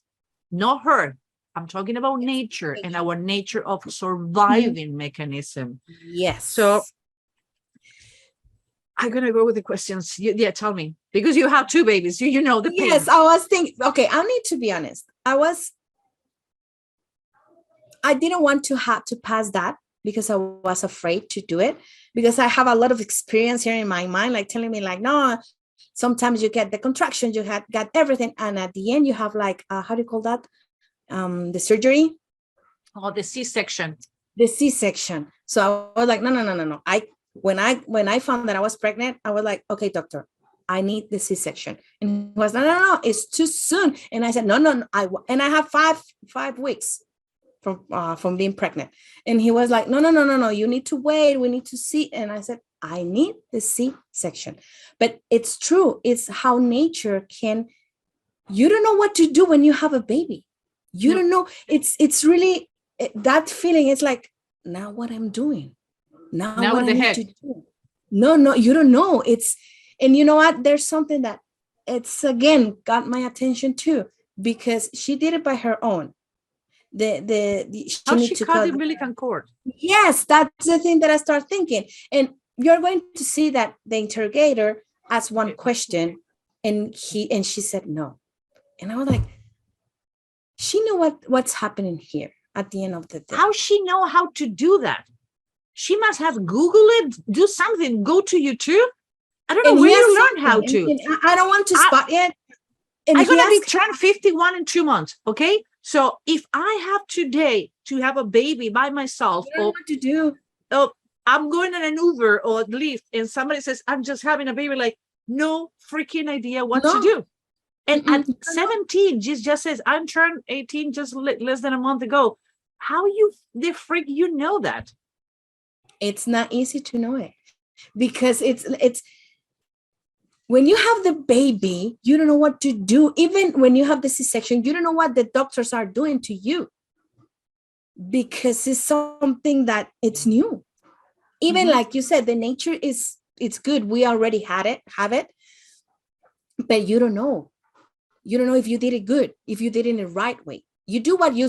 Not her. I'm talking about nature and our nature of surviving mechanism. Yes. So I'm going to go with the questions. Yeah, tell me. Because you have two babies. You know the pain. Yes, I was thinking, okay, I need to be honest. I didn't want to have to pass that because I was afraid to do it, because I have a lot of experience here in my mind, like telling me like, no, sometimes you get the contractions, you got everything. And at the end you have like, how do you call that? The surgery. Oh, the C-section. The C-section. So I was like, no. When I found that I was pregnant, I was like, okay, doctor, I need the C-section. And he was, no, it's too soon. And I said, no, I have five weeks from being pregnant. And he was like, no, you need to wait. We need to see. And I said, I need the C-section. But it's true. It's how nature can, you don't know what to do when you have a baby. You don't know. It's really that feeling. It's like, now what I'm doing. Now what I need to do. No, you don't know. And you know what? There's something that it's again got my attention too, because she did it by her own. She cut the umbilical cord. Yes, that's the thing that I start thinking. And you're going to see that the interrogator asked one question, and she said no. And I was like, she knew what's happening here at the end of the day. How she know how to do that? She must have Googled it, do something, go to YouTube. I don't know where you learn how to. I don't want to spot it. And I'm he gonna be asked, turned 51 in 2 months. Okay. So if I have today to have a baby by myself, "You don't know what to do." oh, I'm going in an Uber or a Lyft, and somebody says, I'm just having a baby, like, no freaking idea what to No. do. And at Mm-mm. 17, just says, I'm turned 18 just less than a month ago. How the freak you know that? It's not easy to know it, because it's when you have the baby, you don't know what to do. Even when you have the C-section, you don't know what the doctors are doing to you, because it's something that it's new. Even like you said, the nature it's good. We already have it, but you don't know. You don't know if you did it good, if you did it in the right way. You do what you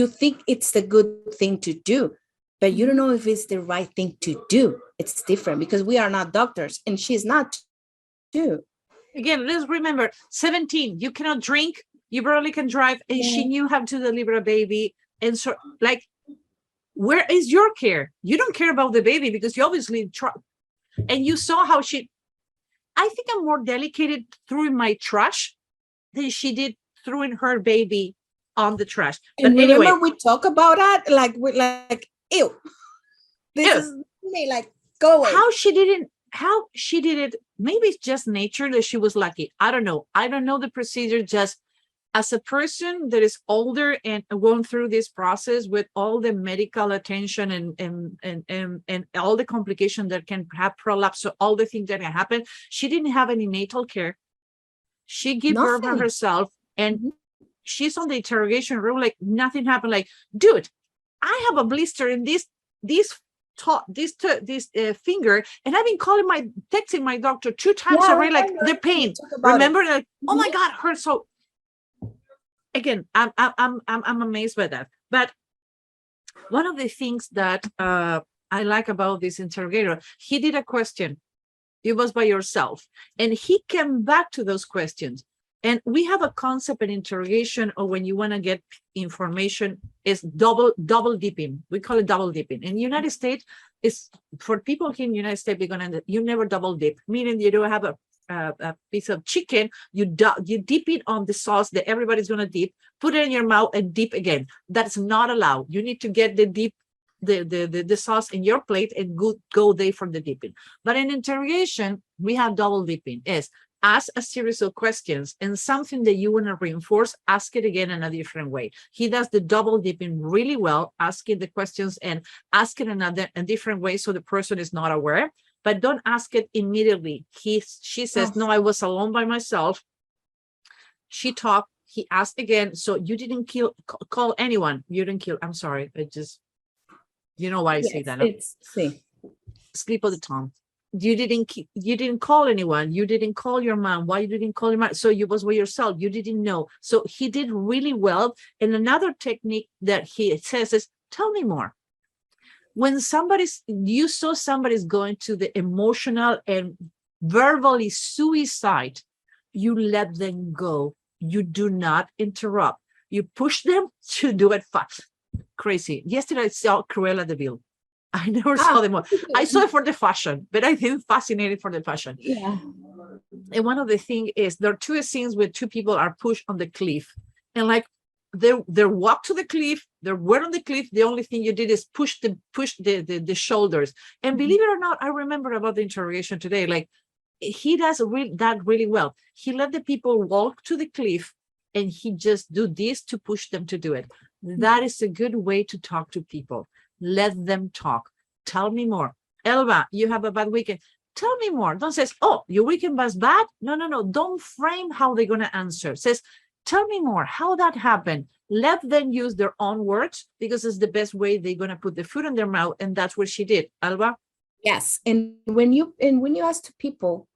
think it's the good thing to do, but you don't know if it's the right thing to do. It's different, because we are not doctors, and she's not too. Again, let's remember, 17, you cannot drink, you barely can drive, and she knew how to deliver a baby. And so, like, where is your care? You don't care about the baby, because you obviously try. And you saw how I think I'm more delicate throwing my trash than she did throwing her baby on the trash. But And anyway, remember, we talk about that, like, we're like, ew, this Ew. is me, like, go away. how she did it, maybe it's just nature that she was lucky. I don't know the procedure. Just as a person that is older and going through this process with all the medical attention and all the complications that can have prolapse, so all the things that can happen, she didn't have any natal care. She gave birth by Nothing. herself, and she's on the interrogation room like nothing happened. Like, dude, I have a blister in this finger, and I've been texting my doctor 2 times already, like the pain. Remember, like, oh my God, hurts. So again, I'm amazed by that. But one of the things that I like about this interrogator, he did a question. It was by yourself, and he came back to those questions. And we have a concept in interrogation, or when you want to get information, is double dipping. We call it double dipping. In the United States, is for people here in the United States, you never double dip, meaning you don't have a piece of chicken, you dip it on the sauce that everybody's going to dip, put it in your mouth and dip again. That's not allowed. You need to get the sauce in your plate and go there for the dipping. But in interrogation, we have double dipping. Is ask a series of questions, and something that you want to reinforce, ask it again in a different way. He does the double dipping really well, asking the questions and ask it a different way, so the person is not aware. But don't ask it immediately. She says, no, I was alone by myself. She talked. He asked again. So you didn't call anyone. You didn't kill. I'm sorry. It just, you know why I say that. It's Slip of the tongue. You didn't call anyone. You didn't call your mom. Why you didn't call your mom? So you was with yourself. You didn't know. So he did really well. And another technique that he says is, tell me more. When you saw somebody's going to the emotional and verbally suicide, you let them go. You do not interrupt. You push them to do it fast. Crazy. Yesterday I saw Cruella de Vil. I never saw them. I saw it for the fashion, but I think fascinated for the fashion. Yeah. And one of the things is there are 2 scenes where 2 people are pushed on the cliff, and like they walk to the cliff, they're on the cliff. The only thing you did is push the shoulders. And believe it or not, I remember about the interrogation today. Like, he does that really well. He let the people walk to the cliff, and he just do this to push them to do it. That is a good way to talk to people. Let them talk. Tell me more. Elba, you have a bad weekend. Tell me more. Don't say, oh, your weekend was bad. No. Don't frame how they're going to answer. Says, tell me more, how that happened. Let them use their own words, because it's the best way they're going to put the food in their mouth. And that's what she did. Alba? Yes. And when you ask to people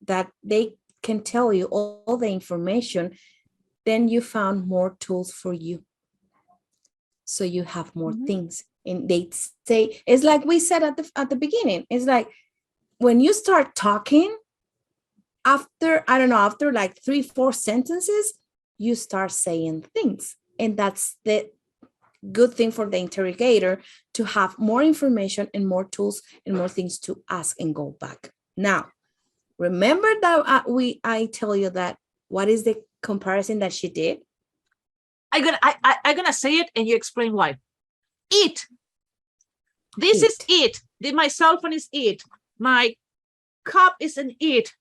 that they can tell you all the information, then you found more tools for you. So you have more things. And they say, it's like we said at the beginning, it's like when you start talking, after like 3-4 sentences, you start saying things. And that's the good thing for the interrogator, to have more information and more tools and more things to ask and go back. Now, remember that I tell you that what is the comparison that she did? I'm gonna say it and you explain why. It. This is it. My cell phone is it. My cup is an it.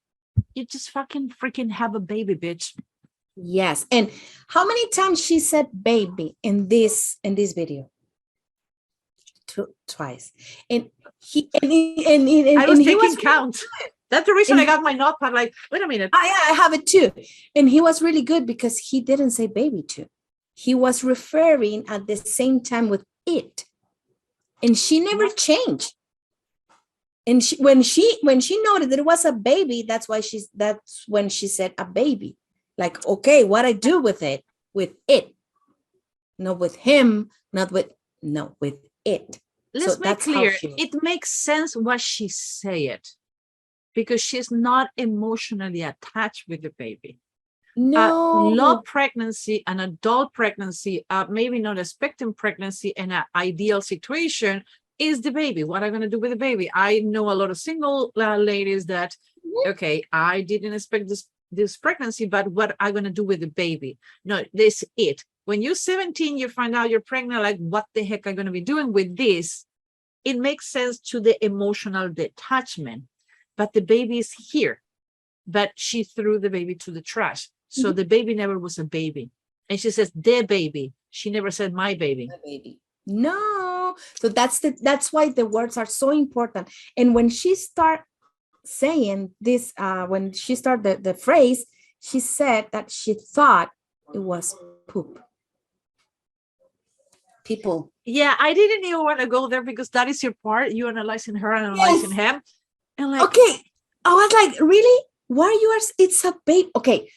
You just fucking freaking have a baby, bitch. Yes. And how many times she said baby in this video? Twice. And I was taking count. That's the reason I got my notepad. Like, wait a minute. I have it too. And he was really good because he didn't say baby too. He was referring at the same time with it. And she never changed. And when she noted that it was a baby, that's when she said a baby. Like, okay, what I do with it, not with him, with it. Let's make clear. It makes sense what she said because she's not emotionally attached with the baby. No. Low pregnancy, an adult pregnancy, maybe not a spectrum pregnancy, and an ideal situation is the baby. What am I going to do with the baby? I know a lot of single ladies that, okay, I didn't expect this pregnancy, but what am I going to do with the baby? No, this it. When you're 17, you find out you're pregnant, like, what the heck am I going to be doing with this? It makes sense to the emotional detachment, but the baby is here. But she threw the baby to the trash. So the baby never was a baby. And she says, the baby. She never said my baby. My baby. No. So that's why the words are so important. And when she started saying this, when she started the phrase, she said that she thought it was poop. People. Yeah, I didn't even want to go there because that is your part. You analyzing her and analyzing him. And like, okay. I was like, really? Why you are? It's a baby. Okay.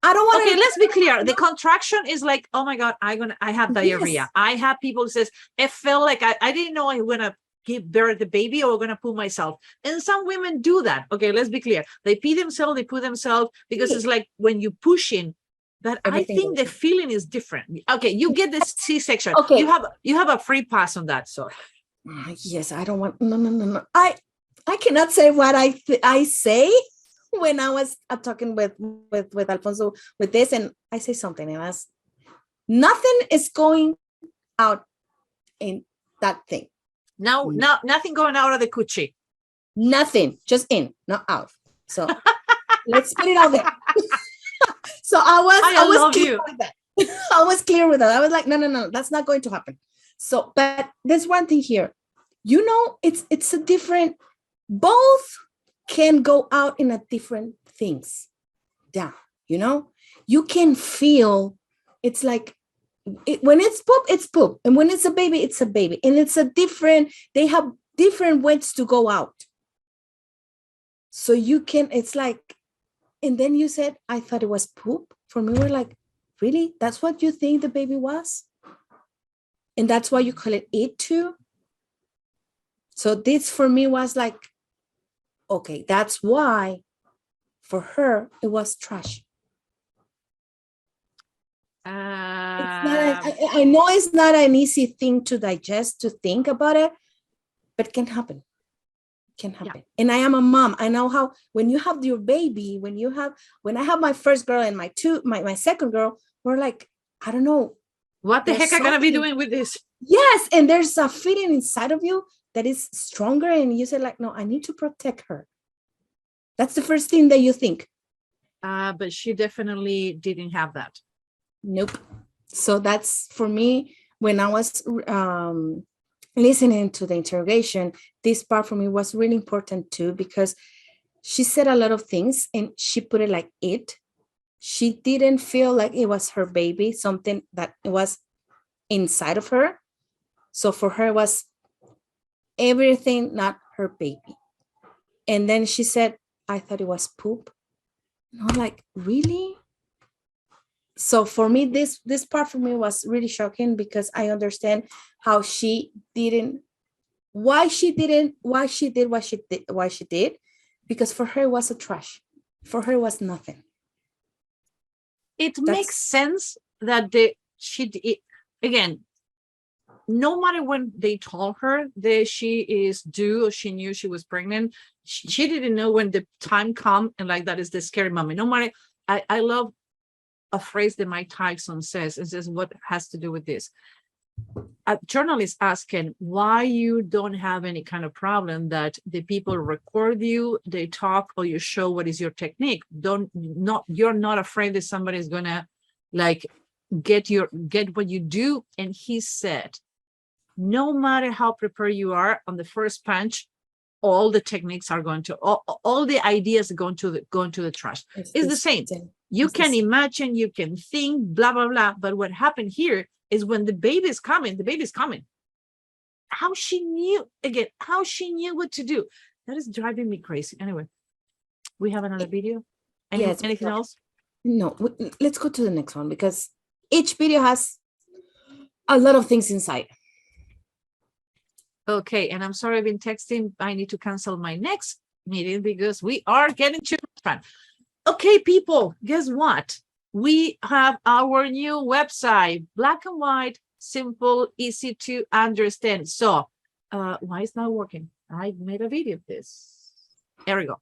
I don't want to. Okay, let's be clear. The contraction is like, oh my God, I have diarrhea. Yes. I have people who says, it felt like I didn't know I was going to give birth the baby or going to poo myself. And some women do that. Okay, let's be clear. They pee themselves, they poo themselves because it's like when you push in, but everything I think the feeling is different. Okay, you get this C-section. Okay. You have a free pass on that. So yes, I don't want, no. I cannot say what I say. When I was talking with Alfonso with this, and I say something, and nothing is going out in that thing. No, nothing going out of the coochie. Nothing, just in, not out. So let's put it out there. So I was clear with that. I was clear with that. I was like, no, that's not going to happen. So, but there's one thing here. You know, it's a different. Both can go out in a different things. Yeah, you know, you can feel it's like when it's poop, and when it's a baby, it's a baby, and they have different ways to go out. So you can, it's like, and then you said, I thought it was poop. For me, we're like, really? That's what you think the baby was? And that's why you call it too? So this for me was like, okay, that's why for her it was trash. I know it's not an easy thing to digest, to think about it, but it can happen. It can happen. Yeah. And I am a mom. I know how when you have your baby, when I have my first girl and my second girl, we're like, I don't know. What the heck am I gonna be doing with this? Yes, and there's a feeling inside of you that is stronger, and you say like, no, I need to protect her. That's the first thing that you think. But she definitely didn't have that. Nope. So that's for me, when I was listening to the interrogation, this part for me was really important too, because she said a lot of things and she put it like it. She didn't feel like it was her baby, something that was inside of her. So for her, it was everything, not her baby. And then she said, I thought it was poop. And I'm like, really? So for me, this part for me was really shocking, because I understand how why she did what she did, because for her it was a trash. For her it was nothing. It makes sense that again, no matter when they told her that she is due or she knew she was pregnant, she didn't know when the time come, and like that is the scary moment. No matter I love a phrase that Mike Tyson says, and says what has to do with this. A journalist asking why you don't have any kind of problem that the people record you, they talk, or you show what is your technique. You're not afraid that somebody is gonna like get what you do. And he said, no matter how prepared you are on the first punch, all the techniques are going to, all the ideas are going to the trash. It's the same. You can imagine, you can think, blah, blah, blah. But what happened here is when the baby's coming, how she knew what to do. That is driving me crazy. Anyway, we have another video. Anything else? No, let's go to the next one, because each video has a lot of things inside. Okay, and I'm sorry I've been texting. I need to cancel my next meeting because we are getting too much fun. Okay, people, guess what? We have our new website, black and white, simple, easy to understand. So why is not working? I made a video of this. There we go.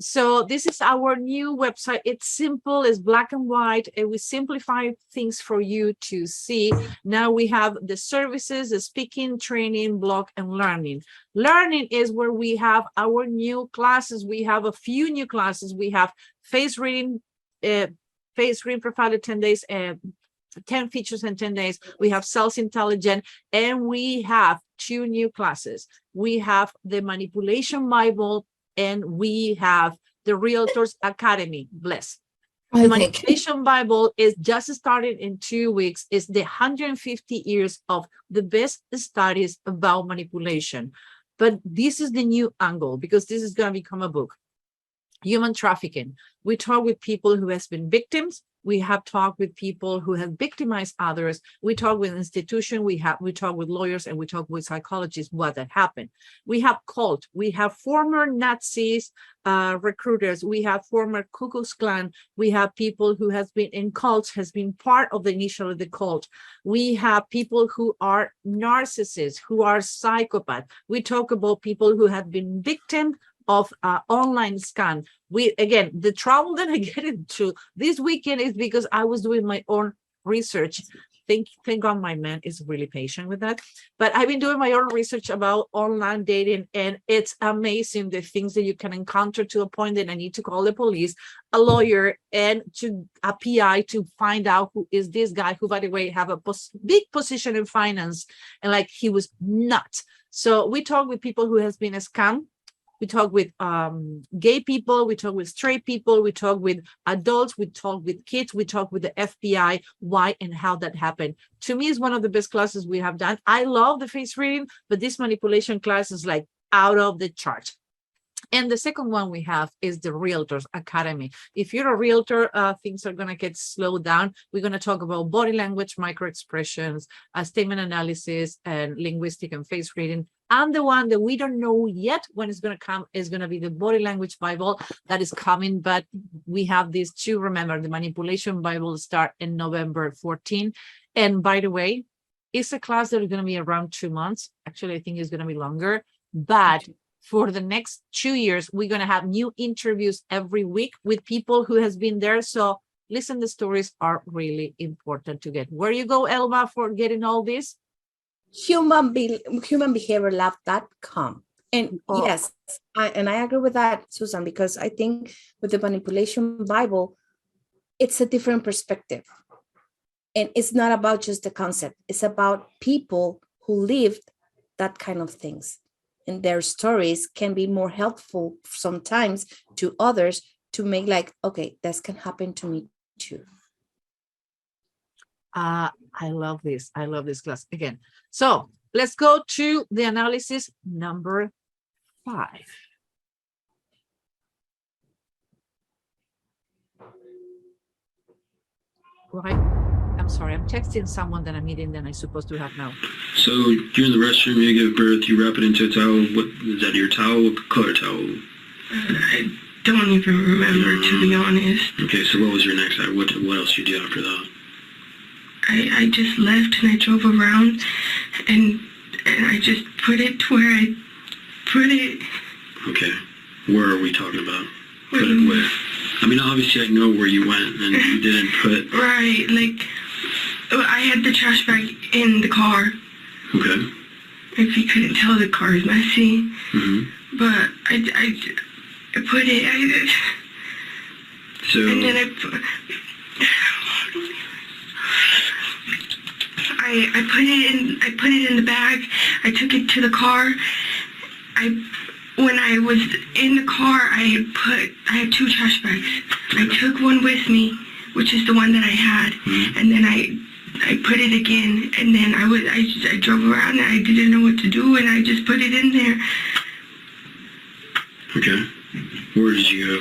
So this is our new website. It's simple, it's black and white, and we simplify things for you to see. Now we have the services, the speaking, training, blog, and learning. Learning is where we have our new classes. We have a few new classes. We have face reading profile in 10 days, 10 features in 10 days. We have sales intelligence, and we have 2 new classes. We have the manipulation Bible, and we have the Realtors Academy. Bless. The Manipulation Bible is just started in 2 weeks. It's the 150 years of the best studies about manipulation. But this is the new angle, because this is going to become a book. Human trafficking. We talk with people who has been victims. We have talked with people who have victimized others. We talk with institutions. We talk with lawyers, and we talk with psychologists what that happened. We have cult. We have former Nazis, recruiters. We have former Ku Klux Klan. We have people who has been in cults, has been part of the initial of the cult. We have people who are narcissists, who are psychopaths. We talk about people who have been victims of online scam. Again, the trouble that I get into this weekend is because I was doing my own research. Thank God my man is really patient with that. But I've been doing my own research about online dating, and it's amazing the things that you can encounter, to a point that I need to call the police, a lawyer, and a PI to find out who is this guy, who, by the way, have a big position in finance, and like he was nuts. So we talk with people who has been a scam. We talk with gay people, we talk with straight people, we talk with adults, we talk with kids, we talk with the FBI, why and how that happened. To me, it's one of the best classes we have done. I love the face reading, but this manipulation class is like out of the chart. And the second one we have is the Realtors Academy. If you're a realtor, things are going to get slowed down. We're going to talk about body language, micro expressions, statement analysis, and linguistic and face reading. And the one that we don't know yet when it's going to come is going to be the body language Bible that is coming. But we have these 2. Remember, the manipulation Bible start in November 14. And by the way, it's a class that is going to be around 2 months. Actually, I think it's going to be longer. But for the next 2 years, we're going to have new interviews every week with people who has been there. So listen, the stories are really important to get. Where you go, Elma, for getting all this? humanbehaviorlab.com. And yes, I agree with that, Susan, because I think with the manipulation Bible, it's a different perspective. And it's not about just the concept. It's about people who lived that kind of things. And their stories can be more helpful sometimes to others to make like, okay, this can happen to me too. I love this. I love this class again. So let's go to the analysis number 5. Right. I'm sorry. I'm texting someone that I'm meeting that I'm supposed to have now. So you're in the restroom, you give birth, you wrap it into a towel. What is that? Your towel? What color towel? I don't even remember, to be honest. Okay, so what was your next act? What else you did after that? I just left and I drove around and I just put it to where I put it. Okay. Where are we talking about? Put it where? I mean, obviously I know where you went and you didn't put... Right, like, I had the trash bag in the car. Okay. If you couldn't tell, the car is messy. Mm-hmm. But I put it, So... and then I put it in the bag. I took it to the car. When I was in the car, I had 2 trash bags. I took one with me, which is the one that I had, and then I put it again, and then I drove around and I didn't know what to do, and I just put it in there. Okay. Where did you go?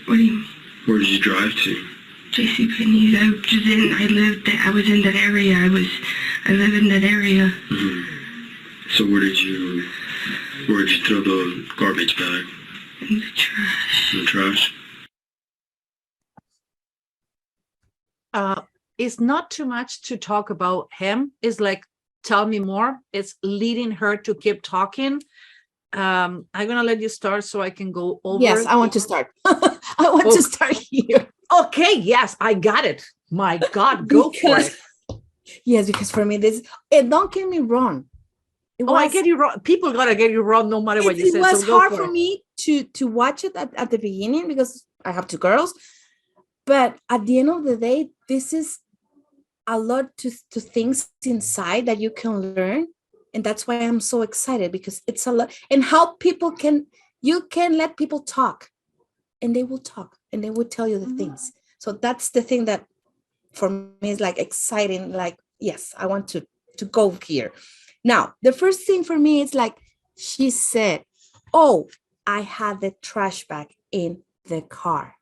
What do you mean? Where did you drive to? JCPenney's. I was in that area. I live in that area. Mm-hmm. So where did you throw the garbage bag? In the trash. In the trash? It's not too much to talk about him. It's like, tell me more. It's leading her to keep talking. I'm gonna let you start so I can go over. Yes, I want to start. I want to start here. Okay, yes, I got it. My God, go for it. Yes, because for me, don't get me wrong. I get you wrong. People gotta get you wrong no matter what you say. It was hard for me to watch it at the beginning because I have 2 girls. But at the end of the day, this is a lot to things inside that you can learn. And that's why I'm so excited, because it's a lot. And how you can let people talk, and they will talk and they will tell you the things. So that's the thing that for me is like exciting. Like, yes, I want to go here. Now, the first thing for me is like, she said, oh, I had the trash bag in the car.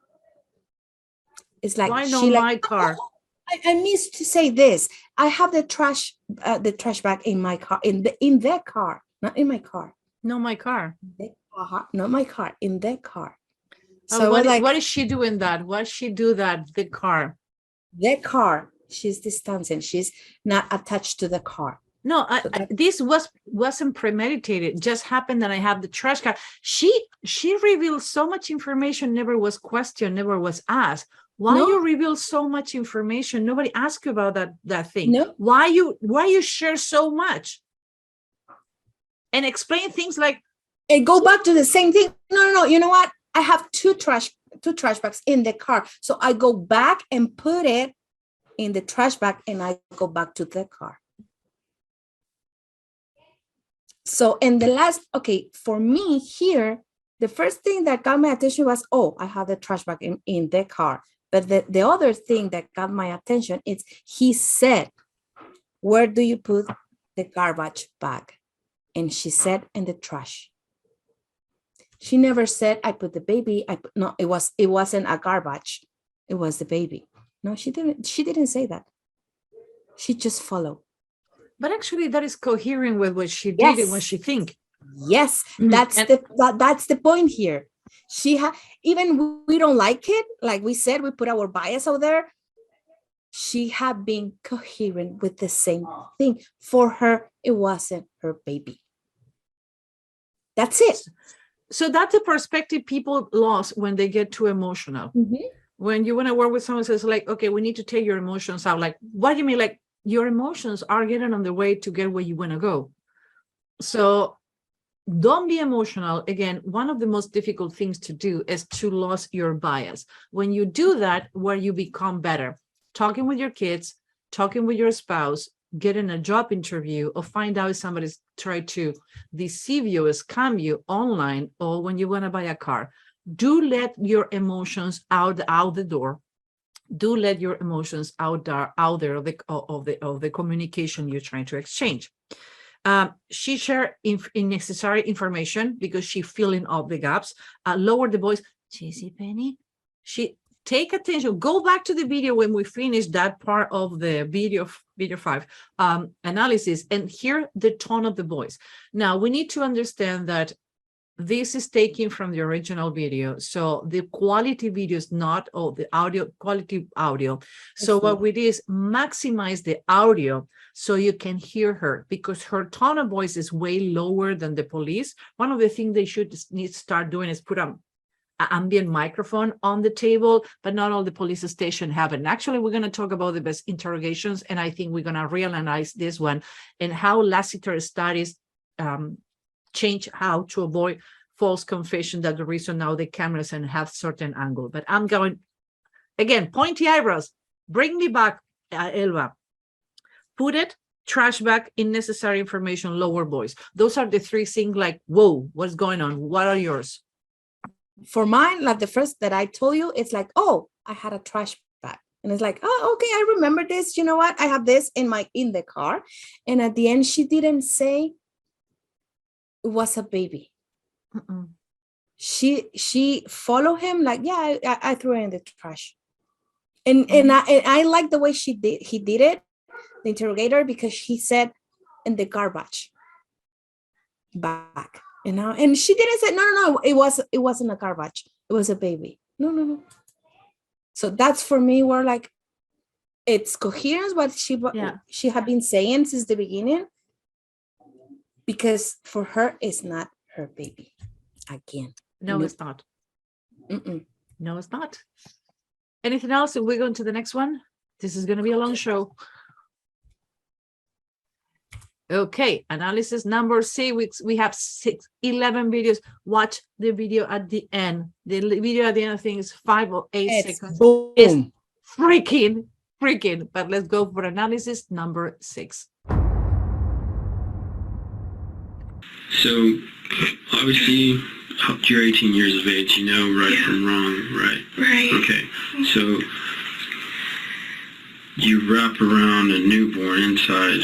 It's like, why not my car? Oh, I missed to say this. I have the trash bag in my car, in their car, not in my car. No, my car. Not my car, in their car. So what is she doing that? Why she do that? The car. Their car. She's distancing. She's not attached to the car. No, this wasn't premeditated. It just happened that I have the trash car. She revealed so much information, never was questioned, never was asked. Why you reveal so much information? Nobody asked you about that thing. No. Why you share so much? And explain things like, and go back to the same thing. No. You know what? I have two trash bags in the car. So I go back and put it in the trash bag, and I go back to the car. So, and the last, for me here, the first thing that got my attention was, oh, I have the trash bag in the car. But the other thing that got my attention is he said, where do you put the garbage bag? And she said, in the trash. She never said, I put the baby. No, it wasn't a garbage. It was the baby. No, she didn't say that. She just followed. But actually that is coherent with what she did and what she think. Yes, that's the point here. Even we don't like it, like we said, we put our bias out there. She had been coherent with the same thing. For her, it wasn't her baby. That's it. So that's a perspective people lost when they get too emotional. Mm-hmm. When you want to work with someone who says like, okay, we need to take your emotions out. Like, what do you mean? Like, your emotions are getting on the way to get where you want to go. So don't be emotional. Again, one of the most difficult things to do is to lose your bias. When you do that, where you become better, talking with your kids, talking with your spouse, getting a job interview, or find out if somebody's tried to deceive you, scam you online, or when you want to buy a car. Do let your emotions out the door. Do let your emotions out there of the communication you're trying to exchange. She shared unnecessary information because she filling up the gaps. Lower the voice. JCPenney. She take attention. Go back to the video when we finish that part of the video 5 analysis, and hear the tone of the voice. Now we need to understand that this is taken from the original video. So the quality video is not, the audio, quality audio. So what we do is maximize the audio so you can hear her, because her tone of voice is way lower than the police. One of the things they need to start doing is put ambient microphone on the table, but not all the police stations have it. And actually, we're going to talk about the best interrogations, and I think we're going to reanalyze this one and how Lassiter studies change how to avoid false confession. That the reason now the cameras and have certain angle. But I'm going, again, pointy eyebrows. Bring me back, Elba. Put it, trash bag, unnecessary information, lower voice. Those are the three things like, whoa, what's going on? What are yours? For mine, like the first that I told you, it's like, oh, I had a trash bag. And it's like, oh, okay, I remember this. You know what? I have this in the car. And at the end, she didn't say it was a baby. Mm-mm. She followed him like, yeah, I threw it in the trash. And I like the way he did it, the interrogator, because he said in the garbage bag. You know, and she didn't say no. It wasn't a garbage. It was a baby. No. So that's for me where like it's coherence what she had been saying since the beginning, because for her it's not her baby. Again, no, it's not. Mm-mm. No, it's not. Anything else? And we're going to the next one. This is going to be a long show. Okay, analysis number 6. We have 11 videos. Watch the video at the end. The video at the end, I think, is 5 or 8 seconds. Boom. It's freaking. But let's go for analysis number 6. So, obviously, up to your 18 years of age, you know right from wrong, right? Right. Okay, so you wrap around a newborn inside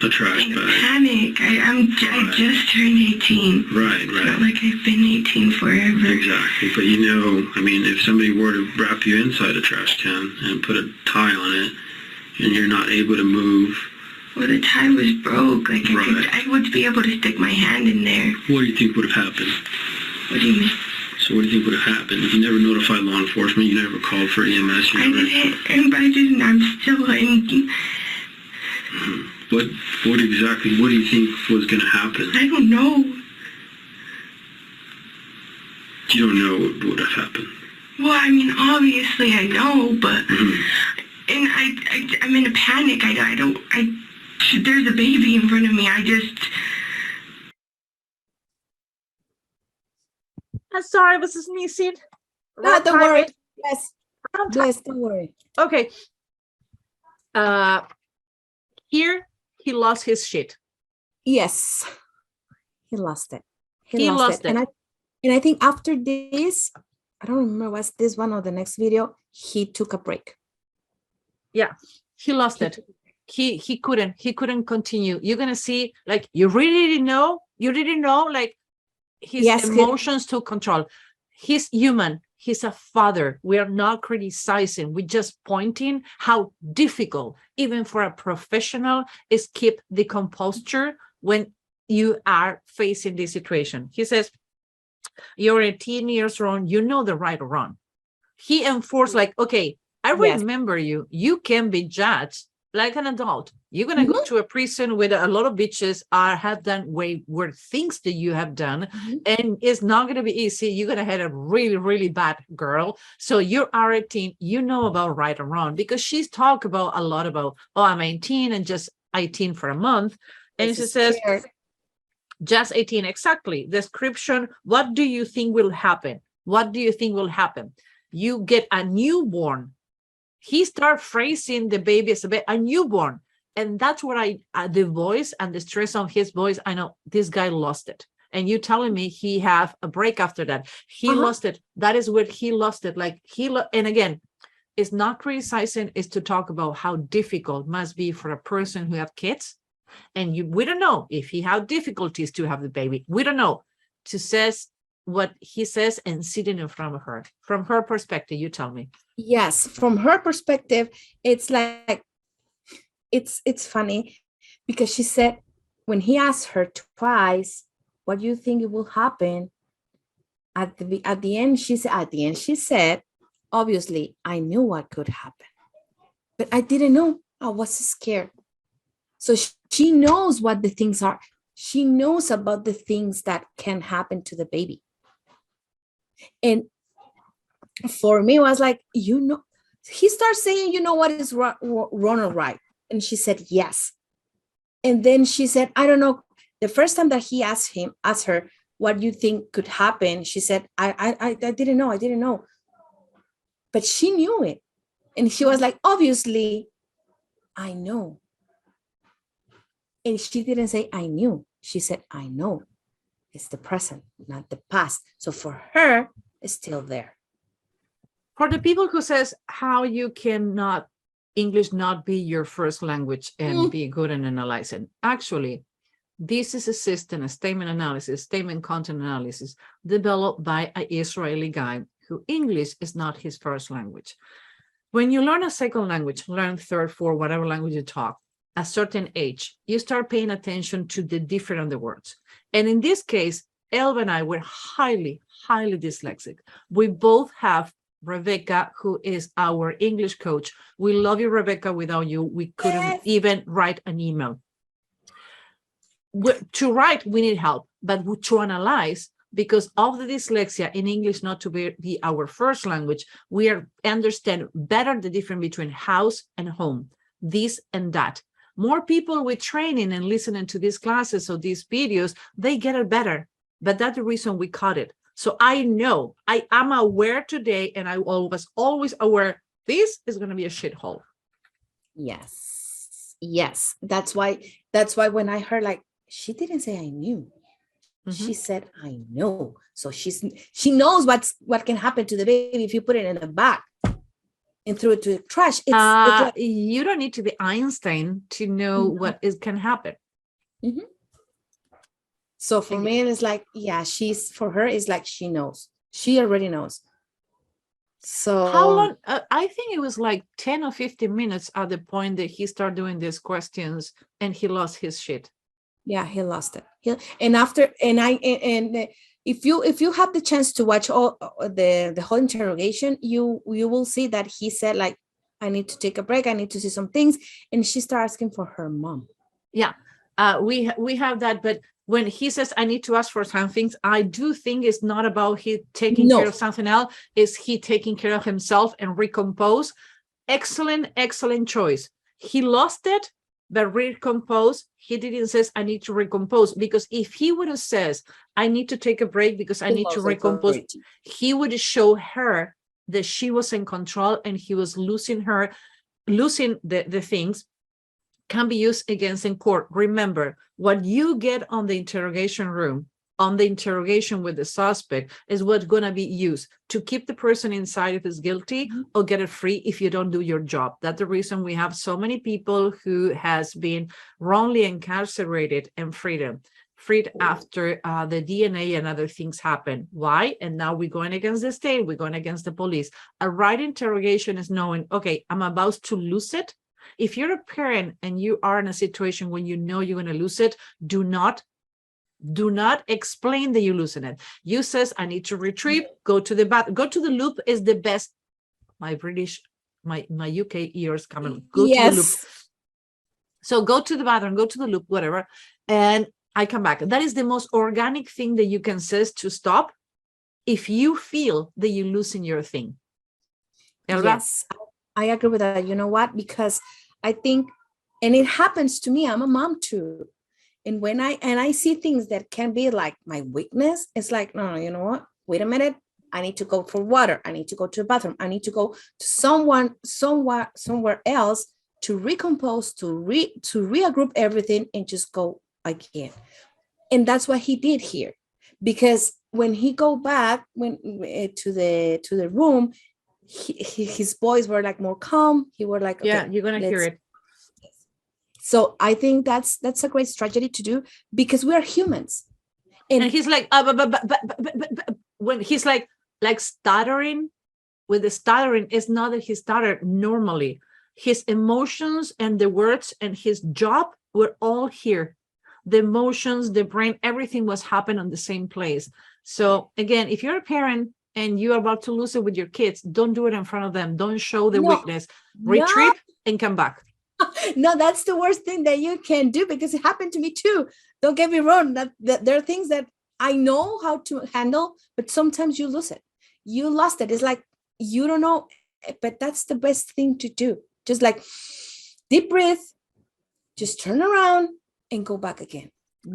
a trash In a bag. panic. I just turned 18. Right. It's not like I've been 18 forever. Exactly, but you know, I mean, if somebody were to wrap you inside a trash can and put a tie on it, and you're not able to move. Well, the tie was broke. Like Right. I would be able to stick my hand in there. What do you think would have happened? What do you mean? So what do you think would have happened? You never notified law enforcement, you never called for EMS, you I never... didn't, but I didn't. I'm still in. What exactly, what do you think was going to happen? I don't know. You don't know what would have happened. Well, I mean, obviously I know, but and I'm in a panic. There's a baby in front of me. I'm sorry, I was sneezing. No, don't worry. Bless, don't worry. Okay. Here he lost his shit. Yes, he lost it. He lost it. And I think after this, I don't remember what's this one or the next video, he took a break. Yeah, he lost it. He couldn't continue. You're gonna see, like, you didn't know like his emotions took control. He's human. He's a father. We are not criticizing. We're just pointing how difficult, even for a professional, is keep the composure when you are facing this situation. He says, you're 18 years old. You know the right or wrong. He enforced like, okay, I remember you. You can be judged like an adult. You're going to go to a prison with a lot of bitches have done way worse things that you have done. And it's not going to be easy. You're going to have a really, really bad girl. So you're 18, you know about right and wrong, because she's talked about a lot about, oh, I'm 18 and just 18 for a month. And she says, just 18, exactly. Description, what do you think will happen? What do you think will happen? You get a newborn. He started phrasing the baby as a newborn. And that's what the voice and the stress on his voice, I know this guy lost it. And you telling me he have a break after that. He lost it. That is where he lost it. Like and again, it's not criticizing, it's to talk about how difficult it must be for a person who have kids. And we don't know if he had difficulties to have the baby. We don't know. To says what he says and sitting in front of her. From her perspective, you tell me. Yes, from her perspective, it's like, it's funny because she said, when he asked her twice, what do you think it will happen? At the end, she said, obviously, I knew what could happen, but I didn't know. I was scared. So she knows what the things are. She knows about the things that can happen to the baby. And for me, it was like, he starts saying, what is wrong or right? And she said, yes. And then she said, I don't know. The first time that he asked her, what you think could happen? She said, I didn't know. I didn't know. But she knew it. And she was like, obviously, I know. And she didn't say, I knew. She said, I know. It's the present, not the past. So for her, it's still there. For the people who says how you cannot English not be your first language and be good in analyzing. Actually, this is a system, a statement analysis, statement content analysis developed by an Israeli guy who English is not his first language. When you learn a second language, learn third, fourth, whatever language you talk, a certain age, you start paying attention to the different of the words. And in this case, Elba and I were highly, highly dyslexic. We both have Rebecca, who is our English coach. We love you, Rebecca. Without you, we couldn't even write an email. To write, we need help, but to analyze, because of the dyslexia in English not to be our first language, we understand better the difference between house and home, this and that. More people with training and listening to these classes or these videos, they get it better. But that's the reason we caught it. So I know, I am aware today, and I was always aware, this is going to be a shithole. Yes. Yes. That's why when I heard, like, she didn't say I knew. She said, I know. So she knows what can happen to the baby if you put it in a bag and throw it to the trash. It's like, you don't need to be Einstein to know what can happen. So for me, it's like, yeah, for her, it's like she knows. She already knows. So how long? I think it was like 10 or 15 minutes at the point that he started doing these questions and he lost his shit. Yeah, he lost it. If you have the chance to watch all the whole interrogation, you will see that he said, like, I need to take a break. I need to see some things. And she started asking for her mom. Yeah, we have that. But when he says, I need to ask for some things, I do think it's not about he taking care of something else. Is he taking care of himself and recompose? Excellent, excellent choice. He lost it, but recompose. He didn't say, I need to recompose, because if he would have says, I need to take a break because I need to recompose, he would show her that she was in control and he was losing the things can be used against in court. Remember, what you get on the interrogation room, on the interrogation with the suspect, is what's going to be used to keep the person inside if he's guilty or get it free if you don't do your job. That's the reason we have so many people who has been wrongly incarcerated and freed after the DNA and other things happen. Why? And now we're going against the state, we're going against the police. A right interrogation is knowing, okay, I'm about to lose it. If you're a parent and you are in a situation when you know you're going to lose it, do not explain that you're losing it. You says, I need to retrieve, go to the loop is the best. My UK ears coming. Go to the loop. So go to the bathroom, go to the loop, whatever. And I come back. That is the most organic thing that you can say to stop if you feel that you're losing your thing. Elba? Yes, I agree with that. You know what? Because I think, and it happens to me, I'm a mom too. And when I see things that can be like my weakness, it's like, no, you know what? Wait a minute. I need to go for water. I need to go to the bathroom. I need to go to somewhere else to recompose, to regroup everything and just go again. And that's what he did here. Because when he go back to the room, his boys were like more calm. He were like, okay, yeah, you're gonna hear it. So I think that's a great strategy to do, because we are humans. And he's like, when he's like stuttering, with the stuttering, it's not that he stuttered normally. His emotions and the words and his job were all here. The emotions, the brain, everything was happening on the same place. So again, if you're a parent and you're about to lose it with your kids, don't do it in front of them. Don't show the weakness. Retrieve and come back. No, that's the worst thing that you can do, because it happened to me too. Don't get me wrong. That there are things that I know how to handle, but sometimes you lose it. you lost it. It's like, you don't know, but that's the best thing to do. Just like deep breath, just turn around and go back again.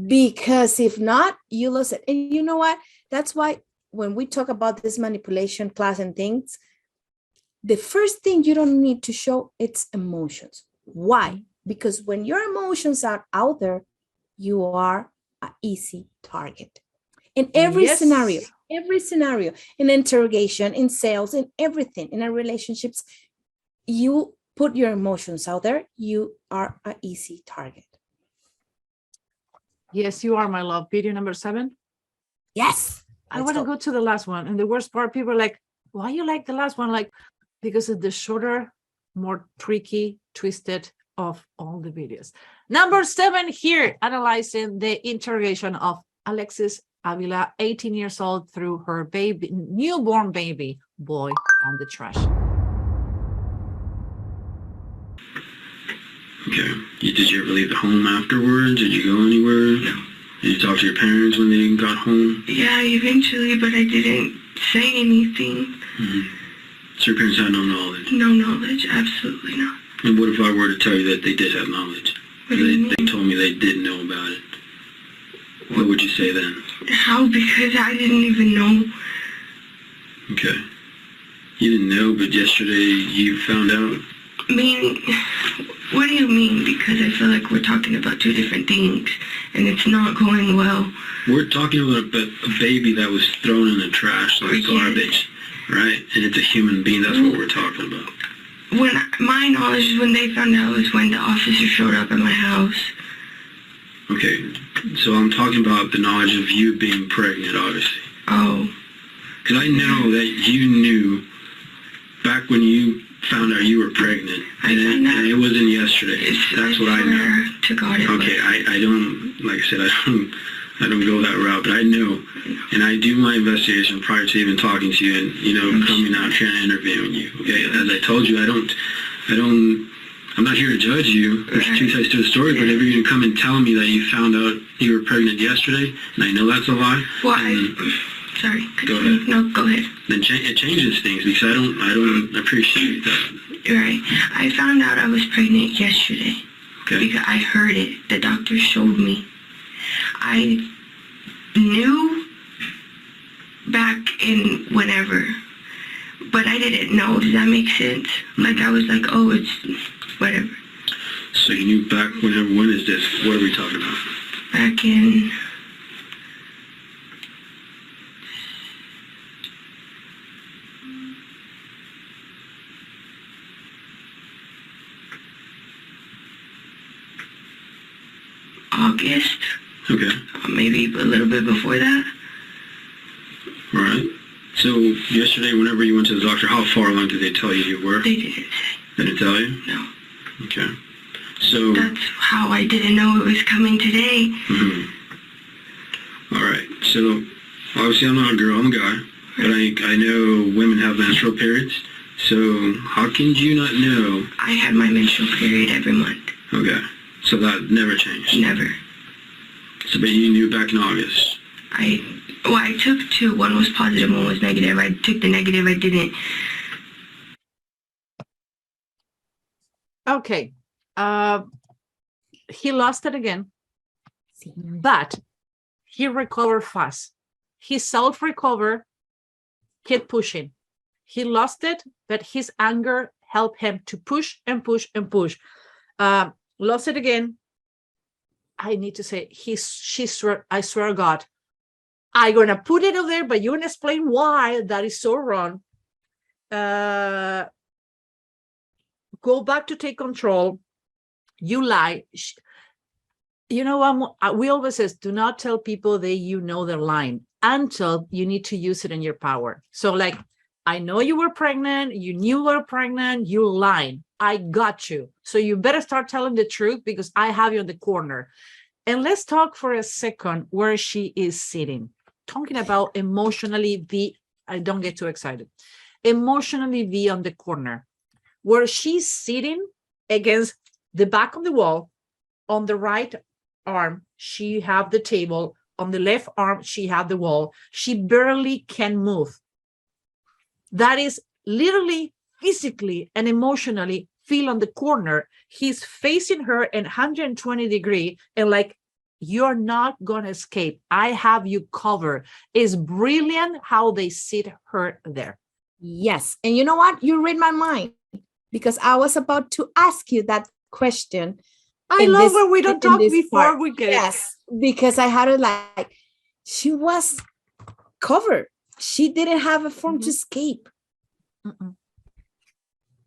Because if not, you lose it. And you know what? That's why when we talk about this manipulation class and things, the first thing you don't need to show, it's emotions. Why? Because when your emotions are out there, you are an easy target. In every scenario, in interrogation, in sales, in everything, in our relationships, you put your emotions out there, you are an easy target. Yes, you are, my love. Video number 7. Yes. I want to go to the last one. And the worst part, people are like, why you like the last one? Like, because it's the shorter, more tricky, twisted of all the videos. Number 7 here, analyzing the interrogation of Alexis Avila, 18 years old, threw her newborn baby boy on the trash. Okay. Did you ever leave the home afterwards? Did you go anywhere? No. Did you talk to your parents when they got home? Yeah, eventually, but I didn't say anything. Mm-hmm. So your parents had no knowledge? No knowledge, absolutely not. And what if I were to tell you that they did have knowledge? What do you mean? They told me they didn't know about it. What would you say then? How? Because I didn't even know. Okay. You didn't know, but yesterday you found out? I mean, what do you mean? Because I feel like we're talking about two different things, and it's not going well. We're talking about a baby that was thrown in the trash like garbage, right? And it's a human being. That's what we're talking about. When my knowledge is when they found out was when the officer showed up at my house. Okay, so I'm talking about the knowledge of you being pregnant, obviously. Oh. Because I know that you knew back when you found out you were pregnant, and it wasn't yesterday. That's what I know. To God, okay, I don't, like I said, I don't go that route, but I know, and I do my investigation prior to even talking to you, and coming out here and interviewing you. Okay, as I told you, I'm not here to judge you. There's two sides to the story, but if you're going to come and tell me that you found out you were pregnant yesterday, and I know that's a lie. Well, sorry. Go ahead. No, go ahead. Then it changes things, because I don't appreciate that. Right. I found out I was pregnant yesterday. Okay. Because I heard it. The doctor showed me. I knew back in whenever, but I didn't know. Does that make sense? Like, I was like, oh, it's whatever. So you knew back whenever, when is this? What are we talking about? Back in... August. Okay. Maybe a little bit before that. All right. So yesterday, whenever you went to the doctor, how far along did they tell you you were? They didn't say. They didn't tell you? No. Okay. So... That's how I didn't know it was coming today. Mm-hmm. All right. So obviously I'm not a girl, I'm a guy. But I know women have menstrual periods. So how can you not know? I had my menstrual period every month. Okay. So that never changed? Never. So, but you knew back in August? I took 2. One was positive, one was negative. I took the negative, I didn't. Okay. He lost it again, but he recovered fast. He self-recovered, kept pushing. He lost it, but his anger helped him to push and push and push. Lost it again. I need to say, I swear to God, I'm going to put it out there, but you're going to explain why that is so wrong. Go back to take control. You lie. You know, we always say, do not tell people that you know they're lying until you need to use it in your power. So like, I know you were pregnant. You knew you were pregnant. You lied. I got you. So you better start telling the truth because I have you in the corner. And let's talk for a second where she is sitting. Talking about emotionally I don't get too excited. Emotionally be on the corner. Where she's sitting against the back of the wall. On the right arm, she have the table. On the left arm, she have the wall. She barely can move. that is literally, physically, and emotionally feel on the corner. He's facing her in 120 degree and like, you're not going to escape. I have you covered. It's brilliant how they sit her there. Yes. And you know what? You read my mind, because I was about to ask you that question. I love when we don't talk before we get Yes, because I had it like, she was covered. She didn't have a form to escape.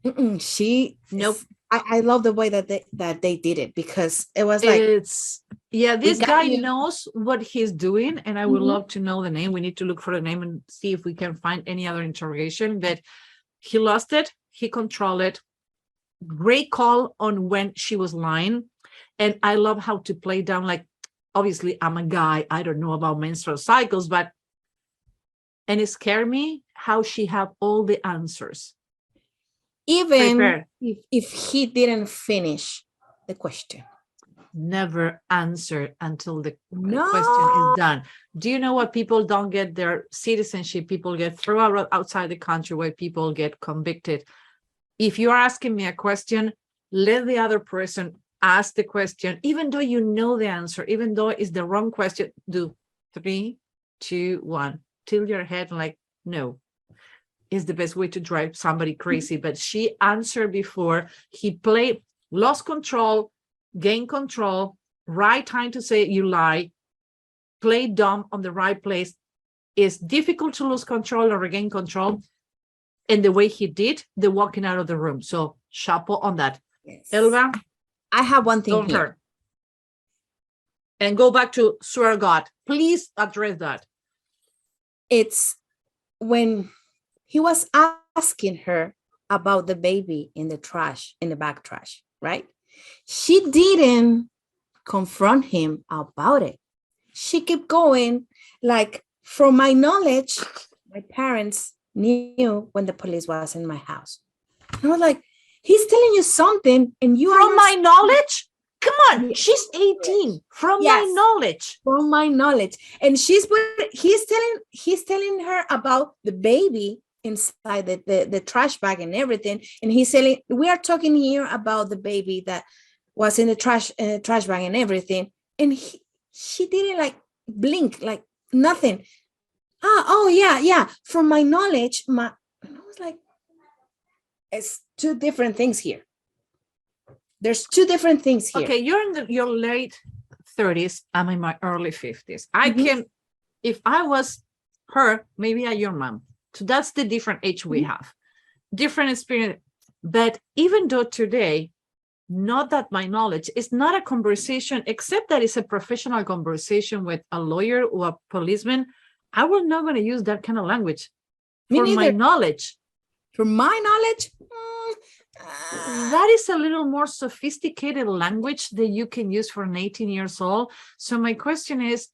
Nope. I love the way that they did it, because it was like, this guy knows what he's doing, and I would love to know the name. We need to look for the name and see if we can find any other interrogation. But he lost it, he controlled it. Great call on when she was lying. And I love how to play down, like, obviously I'm a guy, I don't know about menstrual cycles, and it scared me how she had all the answers. Even if he didn't finish the question. Never answer until the question is done. Do you know what? People don't get their citizenship. People get thrown out outside the country, where people get convicted. If you're asking me a question, let the other person ask the question, even though you know the answer, even though it's the wrong question. Do 3, 2, 1. Tilt your head like, no. Is the best way to drive somebody crazy. But she answered before he played, lost control, gained control, right time to say you lie, play dumb on the right place. It's difficult to lose control or regain control. And the way he did, the walking out of the room. So chapeau on that. Yes. Elva, I have one thing here. Hurt. And go back to swear God. Please address that. It's when he was asking her about the baby in the trash, in the back trash, right? She didn't confront him about it. She kept going, like, from my knowledge, my parents knew when the police was in my house. And I was like, he's telling you something, and you from my knowledge? Come on, she's 18. From my knowledge. From my knowledge. And he's telling her about the baby inside the trash bag and everything. And he's saying, we are talking here about the baby that was in the trash bag and everything. And she didn't like blink, like nothing. Oh yeah. From my knowledge, and I was like, it's two different things here. There's two different things here. Okay, you're in your late 30s. I'm in my early 50s. I can, if I was her, maybe I'm your mom. So that's the different age we have. Different experience. But even though today, not that my knowledge, is not a conversation, except that it's a professional conversation with a lawyer or a policeman, I will not going to use that kind of language. For my knowledge. For my knowledge? That is a little more sophisticated language that you can use for an 18 years old. So my question is,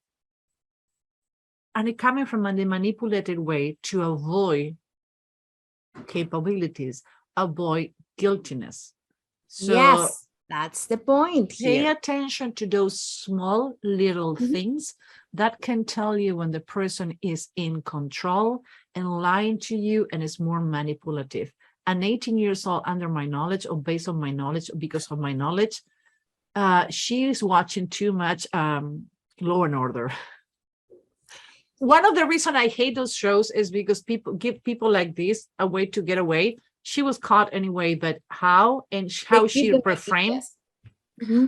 and it coming from a manipulated way to avoid capabilities, avoid guiltiness. So yes, that's the point here. Pay attention to those small little things that can tell you when the person is in control and lying to you and is more manipulative. An 18 years old, under my knowledge, or based on my knowledge, because of my knowledge, she is watching too much Law and Order. One of the reasons I hate those shows is because people give people like this a way to get away. She was caught anyway, but how and how she reframed.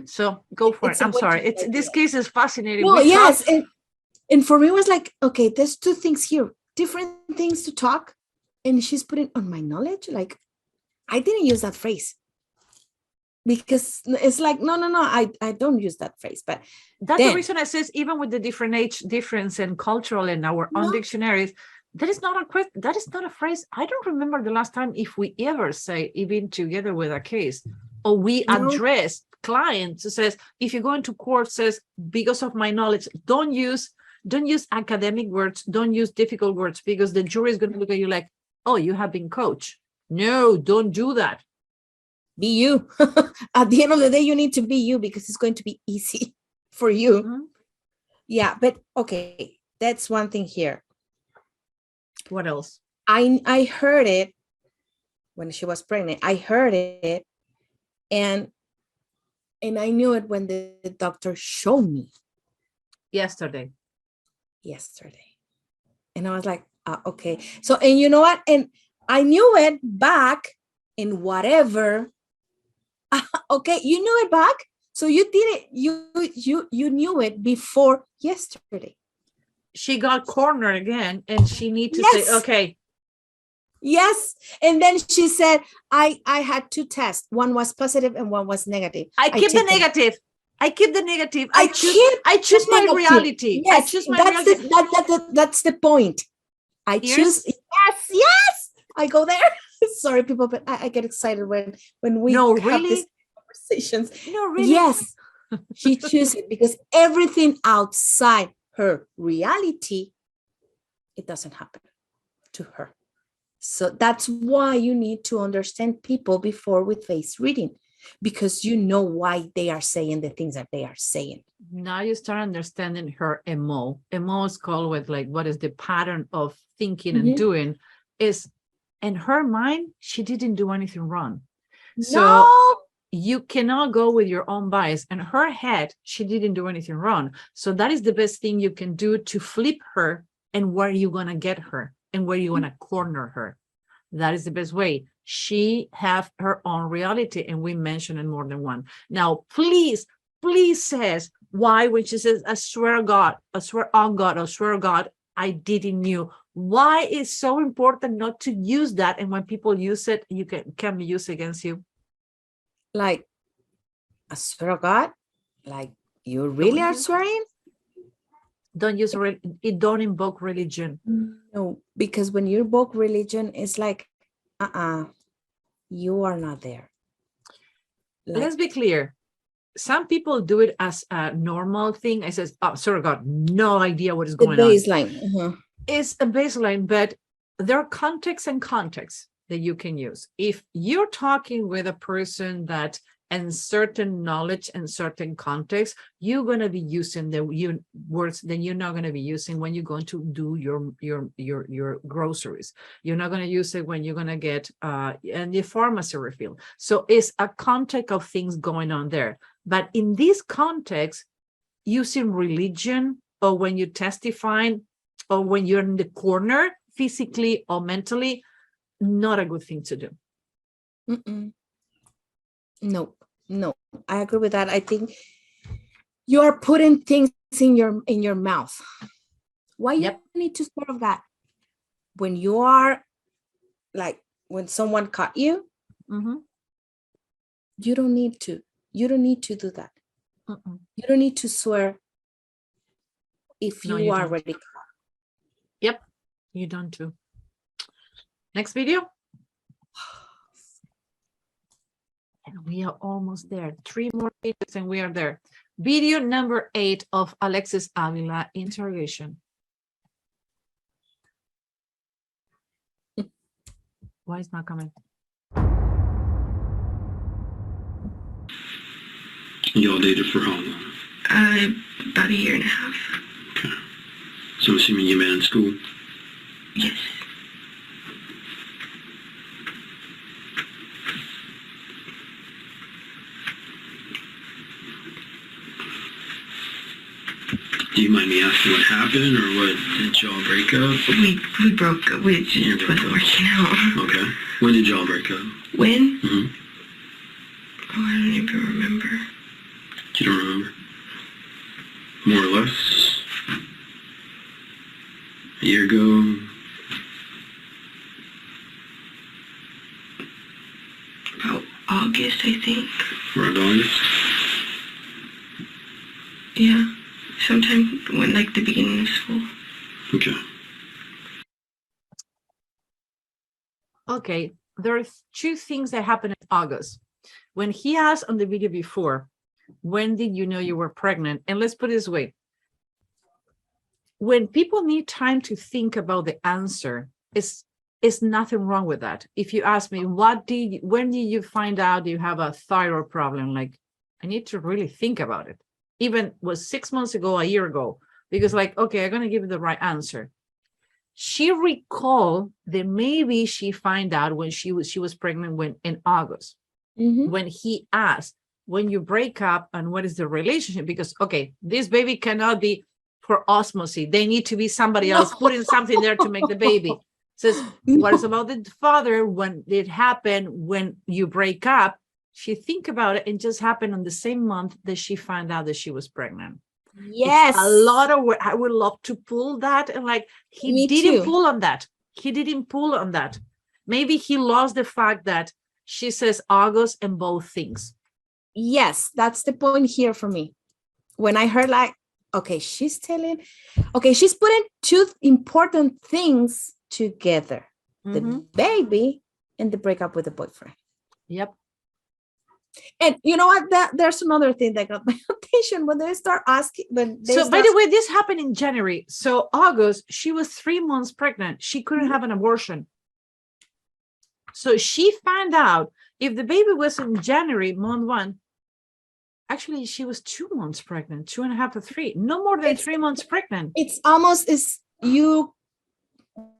So go for it. I'm sorry. This case is fascinating. No, yes, and for me it was like, okay, there's two things here, different things to talk, and she's putting on my knowledge. Like, I didn't use that phrase because it's like, no, I don't use that phrase. But that's the reason I says, even with the different age difference and cultural in our own dictionaries, that is not a phrase. I don't remember the last time if we ever say, even together with a case, or we address clients who says, if you go into court, says, because of my knowledge, don't use academic words, don't use difficult words, because the jury is going to look at you like, oh, you have been coached. No, don't do that. Be you. At the end of the day, you need to be you, because it's going to be easy for you. Yeah, but okay, that's one thing here. What else? I heard it when she was pregnant. I heard it, and I knew it when the doctor showed me Yesterday. And I was like, okay. So, and you know what? And I knew it back in whatever. Okay, you knew it back. So you did it. You knew it before yesterday. She got cornered again, and she need to say, okay. Yes. And then she said, I had 2 tests. One was positive and one was negative. I keep the negative. I keep the negative. I choose my negative. reality. Yes, I choose my that's reality. that's the point. I choose. Yes. I go there. Sorry, people, but I get excited when we have these conversations. No, really. Yes, she chooses it because everything outside her reality, it doesn't happen to her. So that's why you need to understand people before we face reading, because you know why they are saying the things that they are saying. Now you start understanding her MO. MO is called with like, what is the pattern of thinking and doing is in her mind, she didn't do anything wrong. So you cannot go with your own bias. In her head, she didn't do anything wrong. So that is the best thing you can do to flip her and where you're going to get her and where you're going to corner her. That is the best way. She have her own reality, and we mentioned it more than one. Now, please says why when she says, I swear on God, I swear on God, I didn't knew. Why is so important not to use that? And when people use it, you can be used against you. Like, I swear on God, like you really are swearing? Don't use it. Don't invoke religion. No, because when you invoke religion, it's like, you are not there. Like, let's be clear. Some people do it as a normal thing. I says, oh, sorry, God, no idea what is going on. Baseline. It's a baseline, but there are contexts and contexts that you can use. If you're talking with a person that and certain knowledge and certain context, you're going to be using the words that you're not going to be using when you're going to do your groceries. You're not going to use it when you're going to get in the pharmacy refill. So it's a context of things going on there. But in this context, using religion or when you're testifying or when you're in the corner physically or mentally, not a good thing to do. No, I agree with that. I think you are putting things in your mouth. Why you need to sort of that? When you are like, when someone caught you, you don't need to do that. You don't need to swear if you are already caught. Yep, you don't too. Next video. And we are almost there. 3 more videos and we are there. Video number 8 of Alexis Avila, Interrogation. Why is not coming? Y'all dated for how long? About a year and a half. Okay. So I'm assuming you met in school? Yes. Do you mind me asking what happened, or what? Did y'all break up? We broke up. We just wasn't working out. Okay. When did y'all break up? When? Mm-hmm. Oh, I don't even remember. You don't remember? More or less? A year ago? About August, I think. Around August? Yeah. Sometime when, like, the beginning of school. Okay. Okay, there are 2 things that happened in August. When he asked on the video before, when did you know you were pregnant? And let's put it this way. When people need time to think about the answer, it's nothing wrong with that. If you ask me, when did you find out you have a thyroid problem? Like, I need to really think about it. Even was 6 months ago, a year ago, because like, okay, I'm going to give you the right answer. she recalled that maybe she found out when she was pregnant when in August, when he asked, when you break up and what is the relationship? Because, okay, this baby cannot be for osmosis. They need to be somebody else putting something there to make the baby. Says, what is about the father when it happened when you break up? She think about it and just happened on the same month that she found out that she was pregnant. Yes. It's a lot of work. I would love to pull that. And like, he didn't pull on that. He didn't pull on that. Maybe he lost the fact that she says August and both things. Yes, that's the point here for me. When I heard like, okay, she's putting two important things together, the baby and the breakup with the boyfriend. Yep. And you know what? There's another thing that got my attention when they start asking. By the way, this happened in January. So August, she was 3 months pregnant. She couldn't have an abortion. So she found out if the baby was in January, month 1, actually she was 2 months pregnant, 2.5 to 3, no more than 3 months pregnant. It's almost as you,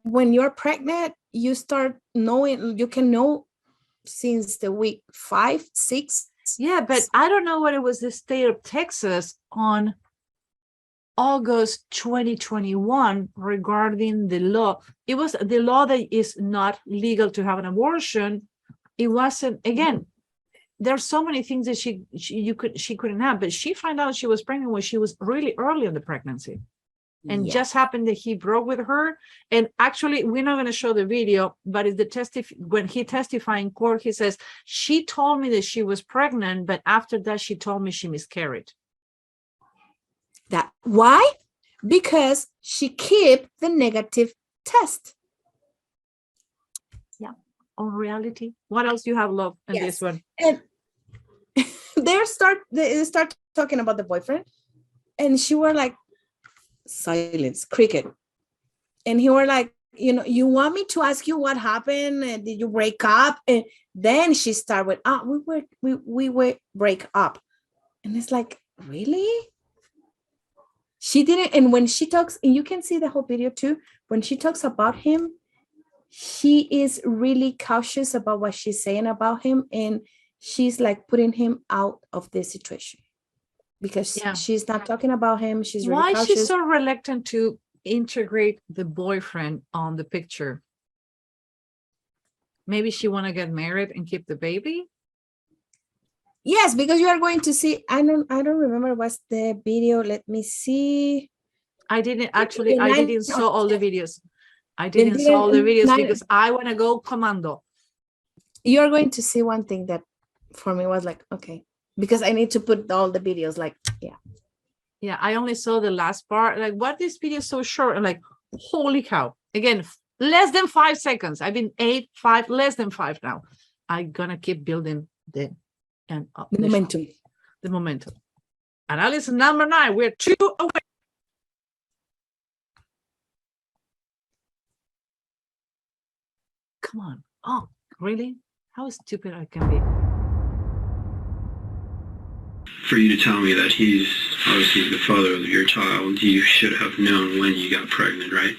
when you're pregnant, you start knowing, you can know since the week 5, 6. Yeah, but I don't know what it was the state of Texas on August 2021 regarding the law. It was the law that is not legal to have an abortion. It wasn't, again, there's so many things that she couldn't have, but she found out she was pregnant when she was really early in the pregnancy. And just happened that he broke with her. And actually, we're not going to show the video, but when he testified in court, he says, she told me that she was pregnant, but after that, she told me she miscarried. Why? Because she kept the negative test. Yeah. On reality. What else do you have, love, in this one? And they start talking about the boyfriend, and she were like, silence, cricket. And he were like, you want me to ask you what happened? And did you break up? And then she started with, we were break up. And it's like, really? She didn't. And when she talks, and you can see the whole video too, when she talks about him, she is really cautious about what she's saying about him. And she's like putting him out of the situation. Because she's not talking about him. She's really Why cautious. she's so reluctant to integrate the boyfriend on the picture? Maybe she want to get married and keep the baby? Yes, because you are going to see. I don't remember what's the video. Let me see. I didn't saw all the videos. I didn't saw all the videos because I want to go commando. You're going to see one thing that for me was like, okay. Because I need to put all the videos like, Yeah, I only saw the last part. Like, what, this video is so short? And like, holy cow. Again, less than 5 seconds. I've been 5, less than 5 now. I'm gonna keep building the momentum. The momentum. Analysis number 9. We're 2 away. Come on. Oh, really? How stupid I can be. For you to tell me that he's obviously the father of your child, you should have known when you got pregnant, right?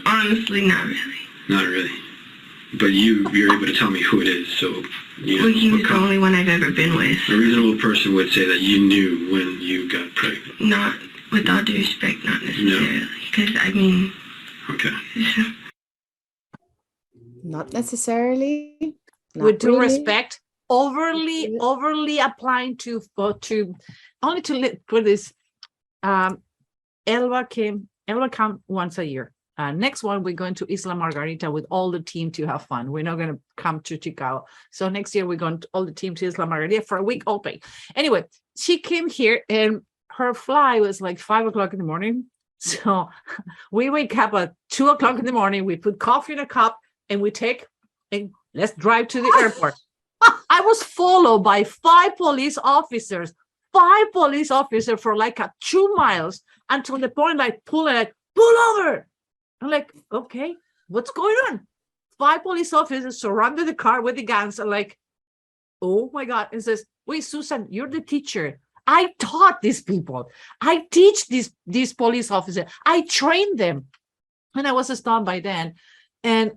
Honestly, not really. Not really. But you're able to tell me who it is, so... Well, he was the only one I've ever been with. A reasonable person would say that you knew when you got pregnant. Not, with all due respect, not necessarily. Because, I mean... Okay. Not necessarily. With due respect, overly applying to only to put this. Elba come once a year. Next one, we're going to Isla Margarita with all the team to have fun. We're not going to come to Chicago. So next year, we're going to all the team to Isla Margarita for a week, all pay. Anyway, she came here and her fly was like 5 o'clock in the morning. So we wake up at 2 o'clock in the morning. We put coffee in a cup and let's drive to the airport. I was followed by 5 police officers for like 2 miles until the point like pull over. I'm like, okay, what's going on? 5 police officers surrounded the car with the guns. I'm like, oh my God. And says, wait, Susan, you're the teacher. I taught these people. I teach these police officers. I train them. And I was stunned by then. And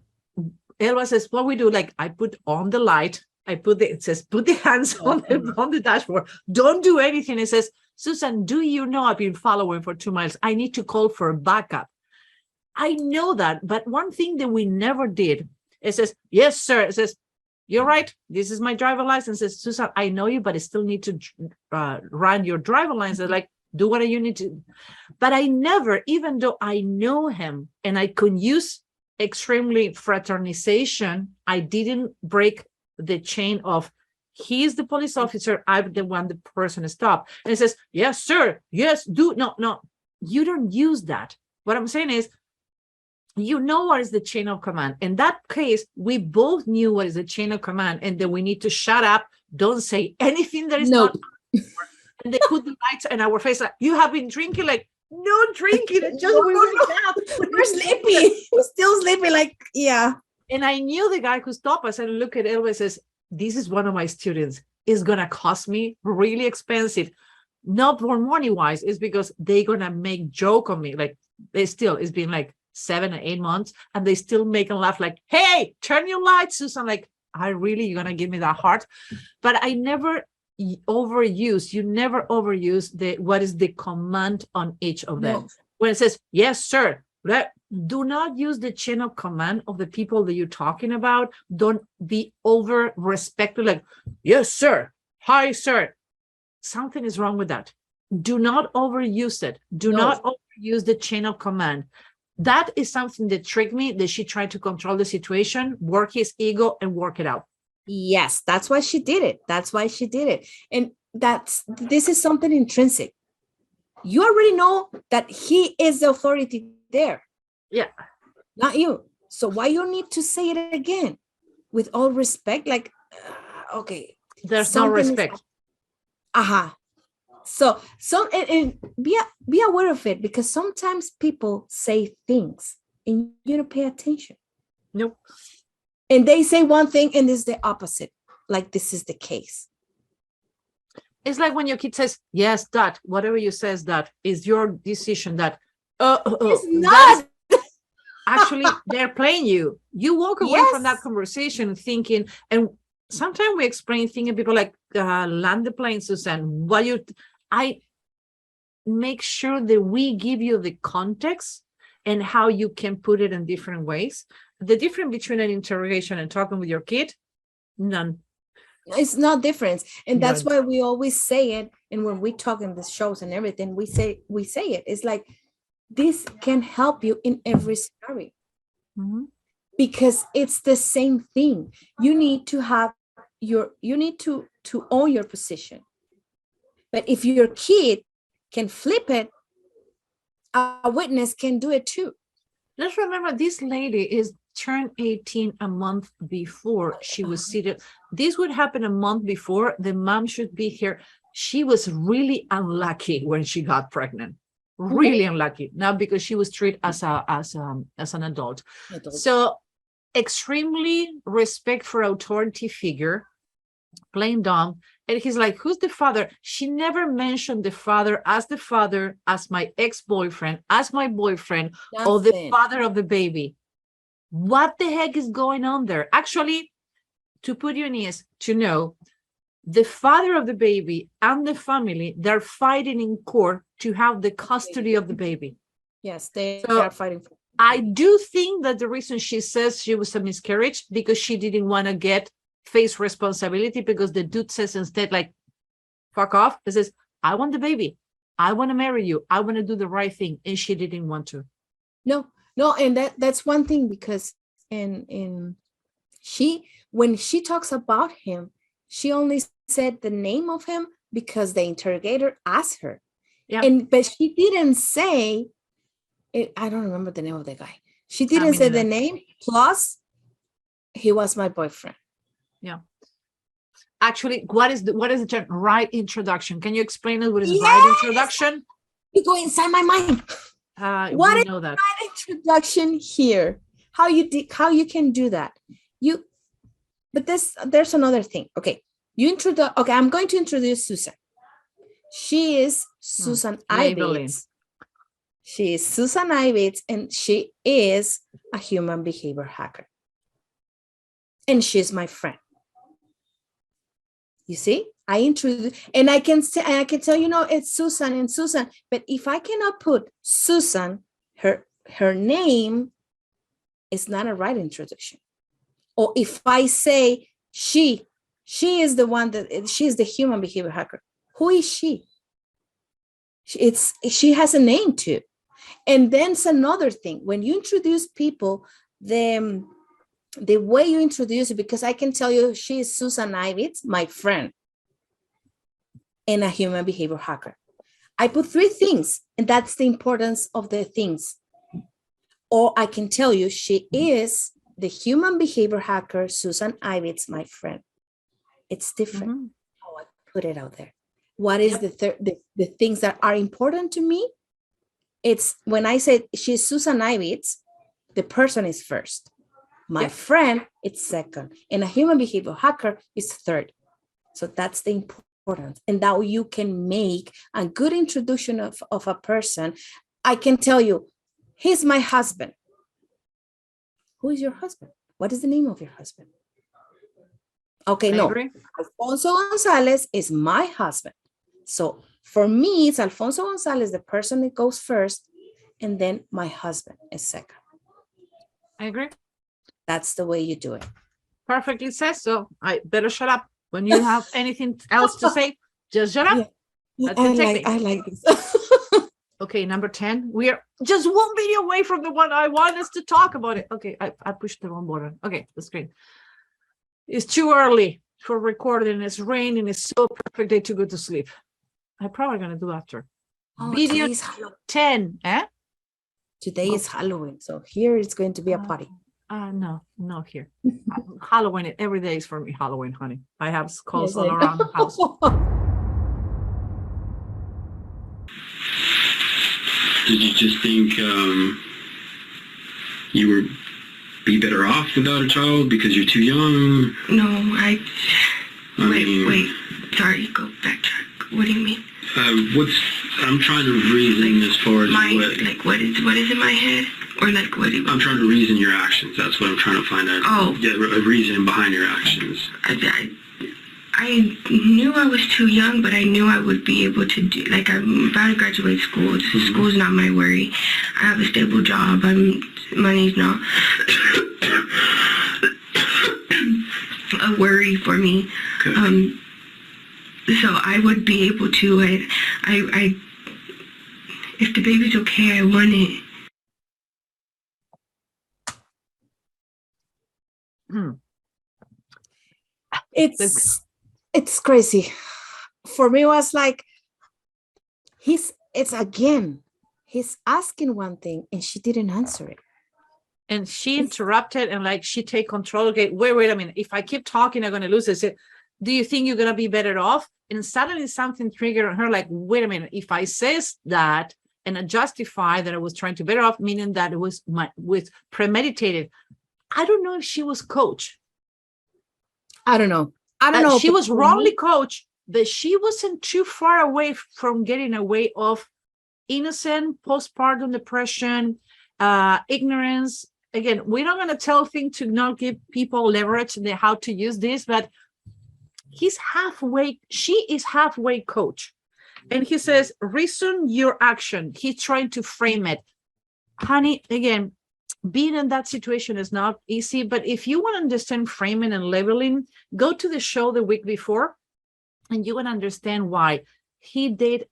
Elba says, what we do, like I put on the light, it says, put the hands on the dashboard. Don't do anything. It says, Susan, do you know I've been following for 2 miles? I need to call for backup. I know that. But one thing that we never did, it says, yes, sir. It says, you're right. This is my driver license. It says, Susan, I know you, but I still need to run your driver license. Like, do what you need to. But I never, even though I know him and I could use extremely fraternization, I didn't break the chain of he's the police officer, I'm the one the person stopped. And it says, yes, sir, yes, do. No, you don't use that. What I'm saying is, you know what is the chain of command. In that case, we both knew what is the chain of command and that we need to shut up, don't say anything that is not. And they put the lights in our face like, you have been drinking, like, no drinking, just we wake up. We're sleepy. We're still sleepy, like, yeah. And I knew the guy who stopped us and looked at Elba and says, this is one of my students. It's gonna cost me really expensive. Not for money wise, it's because they're gonna make joke on me. Like it's been like 7 or 8 months, and they still make a laugh like, hey, turn your lights, Susan. Like, you're gonna give me that heart? But I never overuse, you never overuse what is the command on each of them. When it says, yes, sir, do not use the chain of command of the people that you're talking about. Don't be over respectful, like, yes, sir, hi, sir. Something is wrong with that. Do not overuse it. Do not overuse the chain of command. That is something that tricked me, that she tried to control the situation, work his ego, and work it out. Yes, that's why she did it. And this is something intrinsic. You already know that he is the authority there. Yeah. Not you. So why you need to say it again? With all respect, like, okay. There's no respect. So and be aware of it, because sometimes people say things and you don't pay attention. Nope. And they say one thing and it's the opposite. Like this is the case. It's like when your kid says, yes, that, whatever you says, that is your decision, that. It's not. Actually, they're playing you. You walk away from that conversation thinking, and sometimes we explain things and people like, land the plane, Susan. I make sure that we give you the context and how you can put it in different ways. The difference between an interrogation and talking with your kid, none. It's not difference. And that's why we always say it. And when we talk in the shows and everything, we say it. It's like, this can help you in every scenario. Mm-hmm. Because it's the same thing. You need to have you need to own your position. But if your kid can flip it, a witness can do it too. Let's remember, this lady is turned 18 a month before she was seated. This would happen a month before. The mom should be here. She was really unlucky when she got pregnant. Really unlucky. Not because she was treated as an adult. So extremely respect for authority figure, plain dumb. And he's like, who's the father? She never mentioned the father, as my ex-boyfriend, as my boyfriend, or the father of the baby. What the heck is going on there? Actually, to put you in ease, to know, the father of the baby and the family, they're fighting in court to have the custody of the baby. Yes, they are fighting. I do think that the reason she says she was a miscarriage, because she didn't want to face responsibility, because the dude says instead, like, fuck off. He says, I want the baby. I want to marry you. I want to do the right thing. And she didn't want to. No. And that's one thing, because when she talks about him, she only said the name of him because the interrogator asked her. Yeah. But she didn't say it. I don't remember the name of the guy. She didn't say the name. Plus, he was my boyfriend. Yeah. Actually, what is the term? Right introduction? Can you explain it? What is right introduction? You go inside my mind. What is right introduction here? How you can do that? But there's another thing. Okay, I'm going to introduce Susan. She is Susan Labeling. Ibitz. She is Susan Ibitz, and she is a human behavior hacker. And she's my friend. You see, I introduce, and I can say, and I can tell, it's Susan and Susan. But if I cannot put Susan, her name is not a right introduction. Or if I say she is the one she is the human behavior hacker. Who is she? She has a name too. And then it's another thing. When you introduce people, the way you introduce it, because I can tell you she is Susan Ibitz, my friend, and a human behavior hacker. I put 3 things, and that's the importance of the things. Or I can tell you she is the human behavior hacker, Susan Ibitz, my friend. It's different how I put it out there. What is the things that are important to me? It's when I say she's Susan Ibitz, the person is first. My friend, it's second. And a human behavior hacker is third. So that's the importance. And now you can make a good introduction of a person. I can tell you, he's my husband. Who is your husband? What is the name of your husband? Okay, no. Alfonso Gonzalez is my husband. So for me, it's Alfonso Gonzalez, the person that goes first, and then my husband is second. I agree. That's the way you do it. Perfectly said. So I better shut up. When you have anything else to say, just shut up. Yeah. That's the technique. I like this. Okay, number 10. We are just one video away from the one I want us to talk about it. Okay, I pushed the wrong button. Okay, that's great. It's too early for recording. It's raining. It's so perfect day to go to sleep. I'm probably going to do after. Video 10. Today is Halloween. So here it's going to be a party. No, not here. Halloween, every day is for me Halloween, honey. I have skulls all around the house. Did you just think you would be better off without a child because you're too young? No, wait. Sorry, go backtrack. What do you mean? I'm trying to reason as far as what is in my head? Or I'm trying to reason your actions. That's what I'm trying to find out. Oh. Yeah, a reason behind your actions. I knew I was too young, but I knew I would be able to do, I'm about to graduate school. School's not my worry. I have a stable job. Money's not a worry for me. Okay. So I would be able to, if the baby's okay, I want it. It's crazy. For me, it was like he's asking one thing and she didn't answer it. And she interrupted and she take control. Okay, wait a minute. If I keep talking, I'm going to lose it. Said, do you think you're going to be better off? And suddenly something triggered on her wait a minute. If I says that and I justify that I was trying to better off, meaning that it was with premeditated. I don't know if she was coached. I don't know. She was wrongly coached, but she wasn't too far away from getting away of innocent postpartum depression, ignorance. Again, we're not going to tell things to not give people leverage in how to use this, but she is halfway coach. And he says, reason your action. He's trying to frame it. Honey, again, being in that situation is not easy, but if you want to understand framing and labeling, go to the show the week before and you will understand why. He did,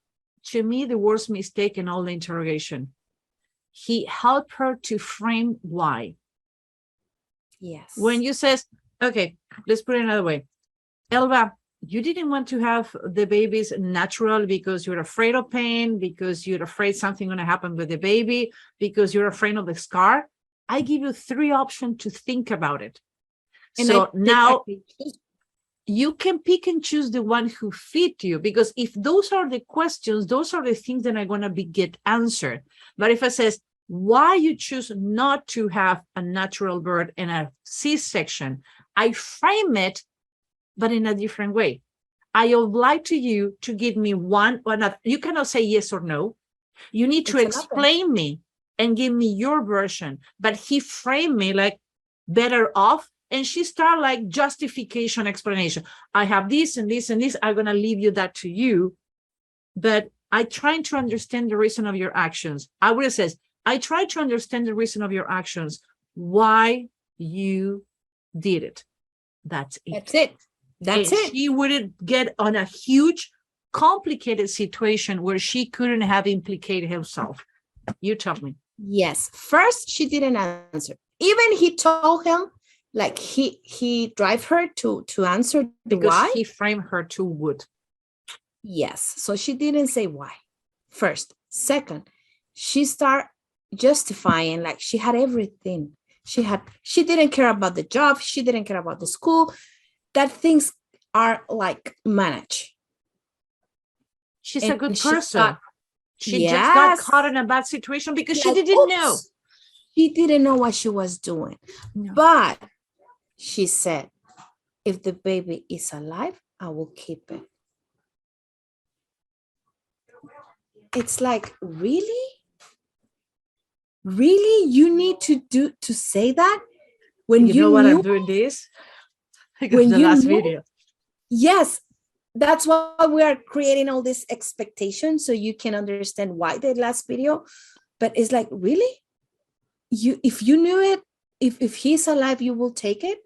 to me, the worst mistake in all the interrogation. He helped her to frame why. Yes. When you says, okay, let's put it another way. Elba, you didn't want to have the babies natural because you're afraid of pain, because you're afraid something going to happen with the baby, because you're afraid of the scar. I give you 3 options to think about it. And so now you can pick and choose the one who fit you, because if those are the questions, those are the things that are going to get answered. But if I says, why you choose not to have a natural birth and a C-section, I frame it, but in a different way. I would like to you to give me one or another. You cannot say yes or no. You need to explain me and give me your version. But he framed me like better off. And she started like justification, explanation. I have this and this and this. I'm going to leave you that to you. But I try to understand the reason of your actions. I would have said, I try to understand the reason of your actions, why you did it. That's it. That's it. That's it. She wouldn't get on a huge, complicated situation where she couldn't have implicated herself. You tell me. Yes. First, she didn't answer. Even he told him, like he drive her to answer the because why. He framed her to wood. Yes. So she didn't say why. First. Second, she started justifying like she had everything. She didn't care about the job. She didn't care about the school. That things are like managed. She's And a good she person. She Yes. just got caught in a bad situation because she Like, didn't know. She didn't know what she was doing. No. But she said, if the baby is alive, I will keep it. It's like, really? Really? You need to say that? When You know what knew, I'm doing this? Because when the you last knew- video. Yes, that's why we are creating all this expectation so you can understand why the last video. But it's like, really? If you knew it, if he's alive, you will take it?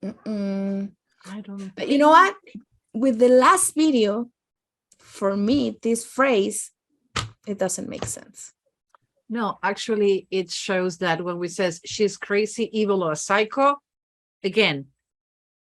I don't. But you know what? With the last video, for me, this phrase, it doesn't make sense. No, actually, it shows that when we says she's crazy, evil, or a psycho, again,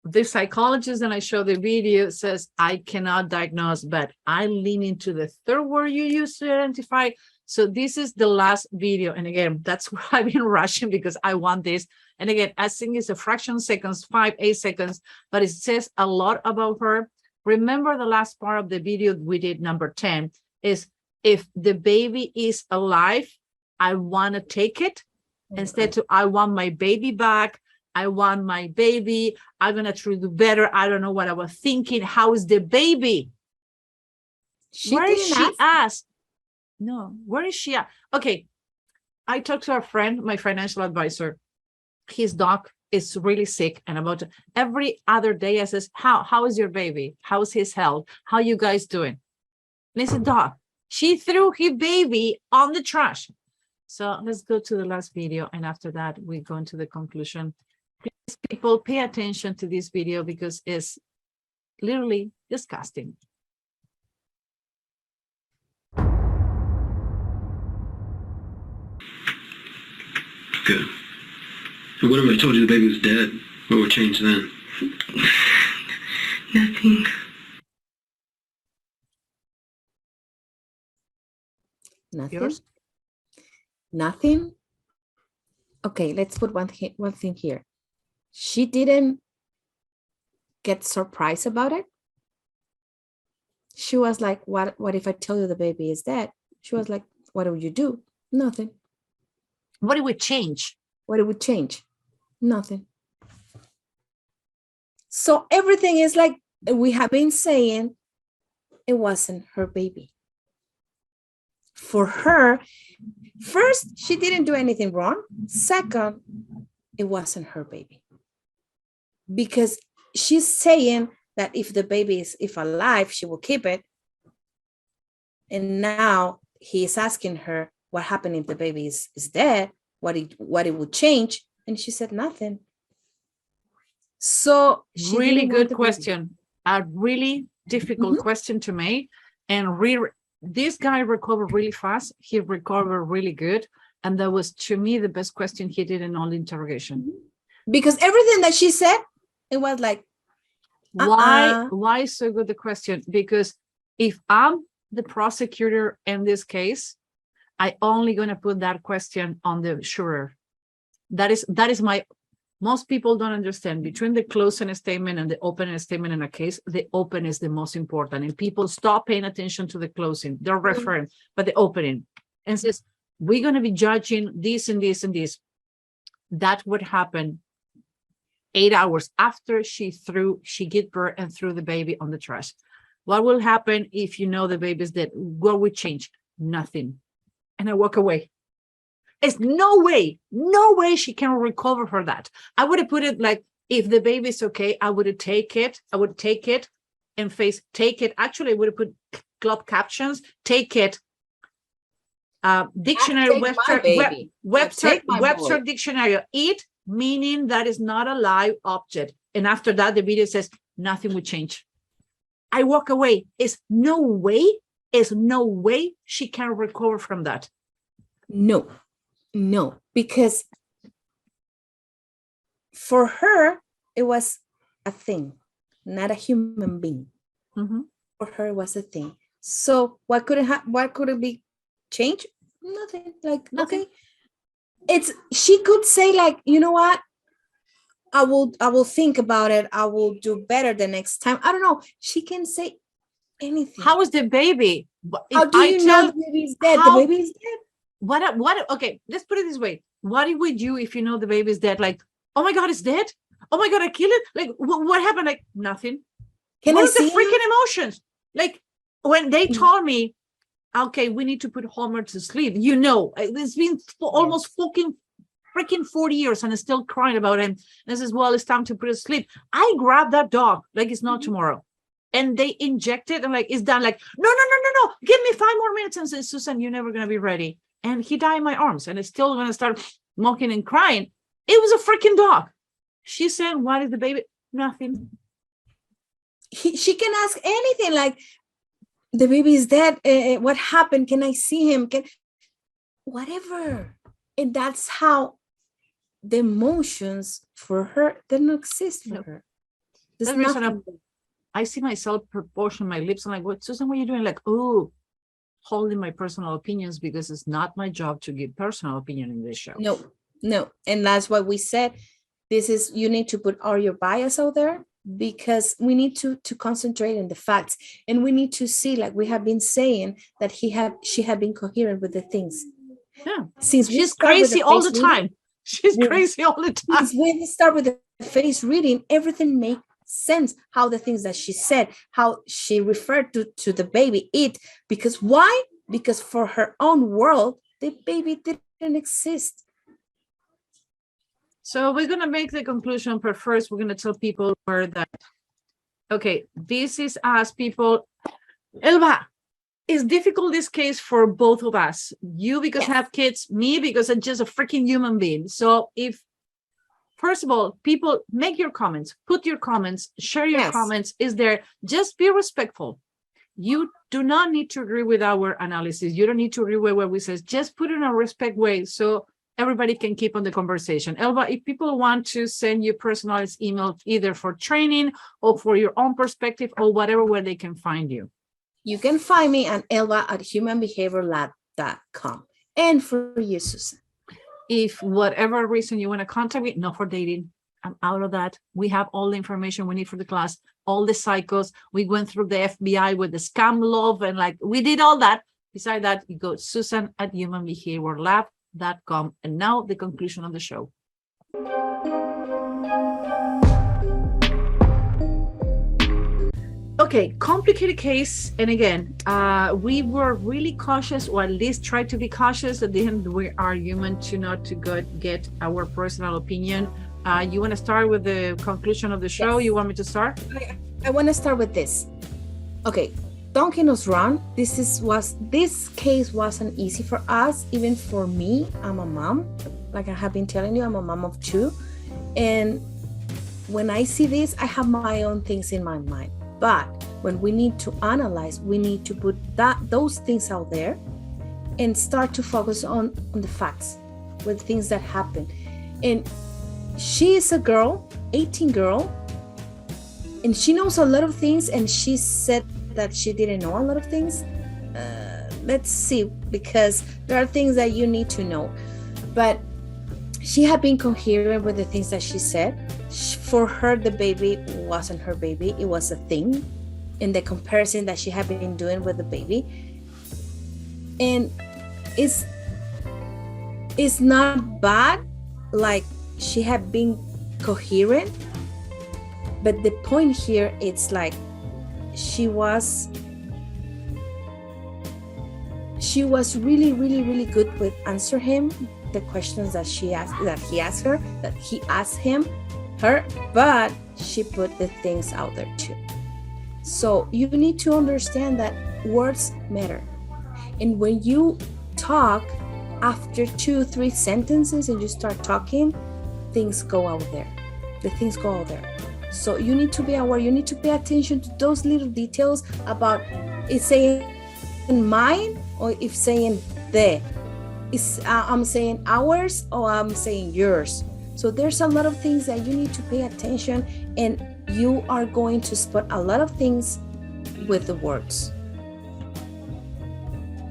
the psychologist, and I show the video, says I cannot diagnose, but I lean into the third word you use to identify. So this is the last video. And again, that's why I've been rushing because I want this. And again, I think it's a fraction of seconds, 5-8 seconds, but it says a lot about her. Remember the last part of the video we did, number 10, is if the baby is alive, I want to take it. Instead to, I want my baby back. I want my baby. I'm going to try to do better. I don't know what I was thinking. How is the baby? Where is she at? No, where is she at? Okay. I talked to a friend, my financial advisor. His dog is really sick, and about every other day I says, how is your baby? How's his health? How you guys doing? And he said, dog, she threw his baby on the trash. So let's go to the last video, and after that we go into the conclusion. Please, people, pay attention to this video because it's literally disgusting. Okay. And what if I told you the baby was dead? What would change then? Nothing. Nothing. Yours? Nothing. Okay, let's put one thing here. She didn't get surprised about it. She was like, what if I tell you the baby is dead? She was like, what would you do? Nothing. What it would change? What it would change? Nothing. So everything is like we have been saying, it wasn't her baby. For her, first, she didn't do anything wrong. Second, it wasn't her baby. Because she's saying that if the baby is alive, she will keep it. And now he's asking her what happened if the baby is dead, what it would change. And she said nothing. So Really good question. A really difficult question to make. And this guy recovered really fast. He recovered really good. And that was, to me, the best question he did in all the interrogation. Because everything that she said, it was like, Why so good the question? Because if I'm the prosecutor in this case, I only going to put that question on the juror. That is my, most people don't understand between the closing statement and the opening statement in a case, the open is the most important, and people stop paying attention to the closing. They're referring, but the opening, and says, we're going to be judging this and this and this. That would happen 8 hours after she gave birth and threw the baby on the trash. What will happen if you know the baby's dead? What would change? Nothing. And I walk away. It's no way she can recover for that. I would have put it like, if the baby's okay, I would take it and take it. Actually, I would have put club captions, take it. Dictionary, Webster dictionary, it meaning that is not a live object. And after that, the video says nothing would change. I walk away. Is no way she can recover from that. No, because for her, it was a thing, not a human being. Mm-hmm. For her, it was a thing. So what could it be changed? Nothing. Like, Nothing. Okay. She could say like, you know what? I will think about it. I will do better the next time. I don't know. She can say anything. How is the baby? How do you know the baby is dead? The baby is dead. What? Okay, let's put it this way. What would you if you know the baby is dead? Like, oh my God, it's dead. Oh my God, I killed it. Like, what happened? Like, nothing. What is the freaking emotions? Like, when they told me, okay, we need to put Homer to sleep. You know, it's been almost freaking 40 years and I'm still crying about him. And I says, well, it's time to put it to sleep. I grabbed that dog like it's not tomorrow. And they injected and like, it's done. Like, no. Give me 5 more minutes. And says, Susan, you're never going to be ready. And he died in my arms and it's still going to start mocking and crying. It was a freaking dog. She said, what is the baby? Nothing. She can ask anything like, the baby is dead. What happened? Can I see him? Whatever. And that's how the emotions for her, they don't exist for her. There's nothing. I see myself proportion my lips. I'm like, what, Susan, what are you doing? Like, oh, holding my personal opinions because it's not my job to give personal opinion in this show. No. And that's why we said, you need to put all your bias out there because we need to concentrate on the facts. And we need to see, like we have been saying, that she had been coherent with the things. Yeah. Since she's crazy all the time. She's crazy all the time. Since when we start with the face reading, everything makes sense. How the things that she said, how she referred to the baby, because why? Because for her own world, the baby didn't exist. So we're going to make the conclusion, but first we're going to tell people where that. Okay, this is us people. Elba, it's difficult this case for both of us. You because I have kids, me because I'm just a freaking human being. So first of all, people make your comments, put your comments, share your comments. Just be respectful. You do not need to agree with our analysis. You don't need to agree with what we say. Just put it in a respect way so everybody can keep on the conversation. Elba, if people want to send you personalized email, either for training or for your own perspective or whatever, where they can find you. You can find me at elba@humanbehaviorlab.com. And for you, Susan. If whatever reason you want to contact me, not for dating, I'm out of that. We have all the information we need for the class, all the cycles. We went through the FBI with the scam love and like we did all that. Besides that, you go Susan@humanbehaviorlab.com. And now the conclusion of the show. Okay, complicated case. And again, we were really cautious, or at least tried to be cautious. At the end, we are human not to get our personal opinion. You want to start with the conclusion of the show? Yes. You want me to start? I want to start with this. Okay, don't get us wrong. This case wasn't easy for us, even for me. I'm a mom. Like I have been telling you, I'm a mom of 2. And when I see this, I have my own things in my mind. But when we need to analyze, we need to put those things out there and start to focus on the facts with things that happen. And she is a girl, 18 girl, and she knows a lot of things, and she said that she didn't know a lot of things. Let's see, because there are things that you need to know. But she had been coherent with the things that she said. For her, the baby wasn't her baby. It was a thing in the comparison that she had been doing with the baby. And it's not bad. Like, she had been coherent, But the point here, it's like she was really, really, really good with answer him the questions that he asked her, but she put the things out there too. So you need to understand that words matter. And when you talk, after 2-3 sentences and you start talking, things go out there. The things go out there. So you need to be aware, you need to pay attention to those little details about it's saying mine or if saying they. I'm saying ours or I'm saying yours. So there's a lot of things that you need to pay attention, and you are going to spot a lot of things with the words.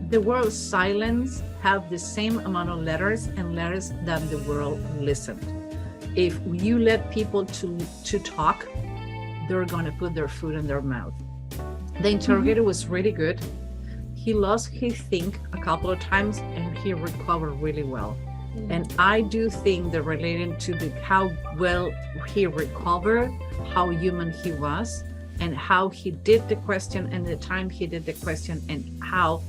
The word silence have the same amount of letters that the word listened. If you let people to talk, they're going to put their food in their mouth. The interrogator was really good. He lost his think a couple of times and he recovered really well. And I do think that related to how well he recovered, how human he was, and how he did the question and the time he did the question and how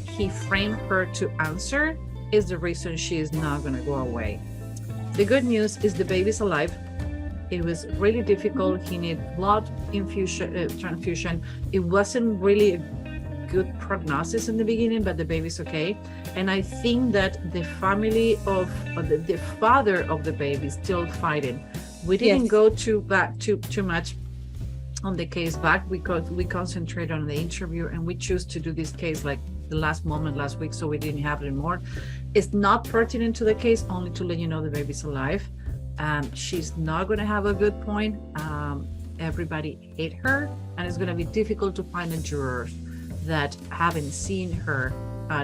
he framed her to answer is the reason she is not going to go away. The good news is the baby's alive. It was really difficult. He needed blood transfusion. It wasn't really a good prognosis in the beginning, but the baby's okay. And I think that the family of the father of the baby is still fighting. We didn't go too much on the case back because we concentrate on the interview, and we choose to do this case like the last moment last week, so we didn't have it more. It's not pertinent to the case, only to let you know the baby's alive. She's not going to have a good point. Everybody hate her, and it's going to be difficult to find a juror that haven't seen her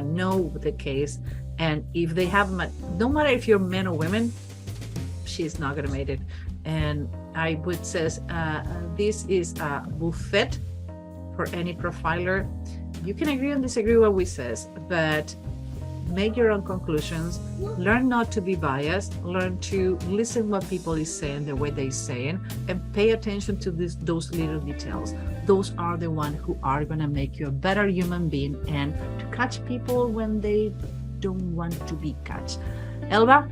know the case. And if they have, no matter if you're men or women, she's not going to make it. And I would say this is a buffet for any profiler. You can agree and disagree with what we says, but make your own conclusions. Learn not to be biased. Learn to listen what people is saying, the way they saying, and pay attention to those little details. Those are the ones who are going to make you a better human being and to catch people when they don't want to be catched. Elba?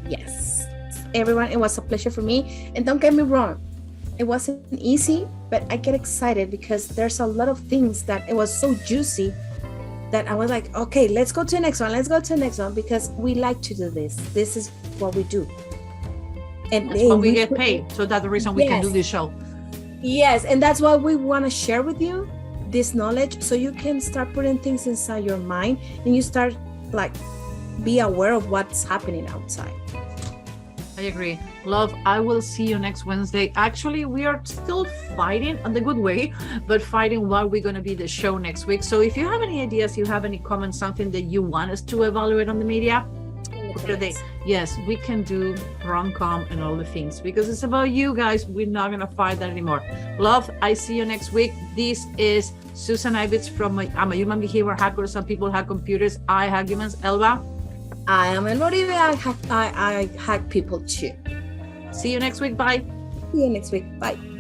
Yes. Everyone, it was a pleasure for me. And don't get me wrong, it wasn't easy, but I get excited because there's a lot of things that it was so juicy that I was like, okay, let's go to the next one, because we like to do this. This is what we do. And that's what we get paid. So that's the reason we can do this show. Yes, and that's why we want to share with you this knowledge, so you can start putting things inside your mind and you start like be aware of what's happening outside. I agree. Love, I will see you next Wednesday. Actually, we are still fighting in the good way, but fighting while we're going to be the show next week. So if you have any ideas, you have any comments, something that you want us to evaluate on the media, yes, we can do rom-com and all the things because it's about you guys. We're not going to fight that anymore. Love, I see you next week. This is Susan Ibitz from I'm a Human Behavior Hacker. Some people hack computers. I hack humans. Elba? I am a motivator. I hack people too. See you next week. Bye. See you next week. Bye.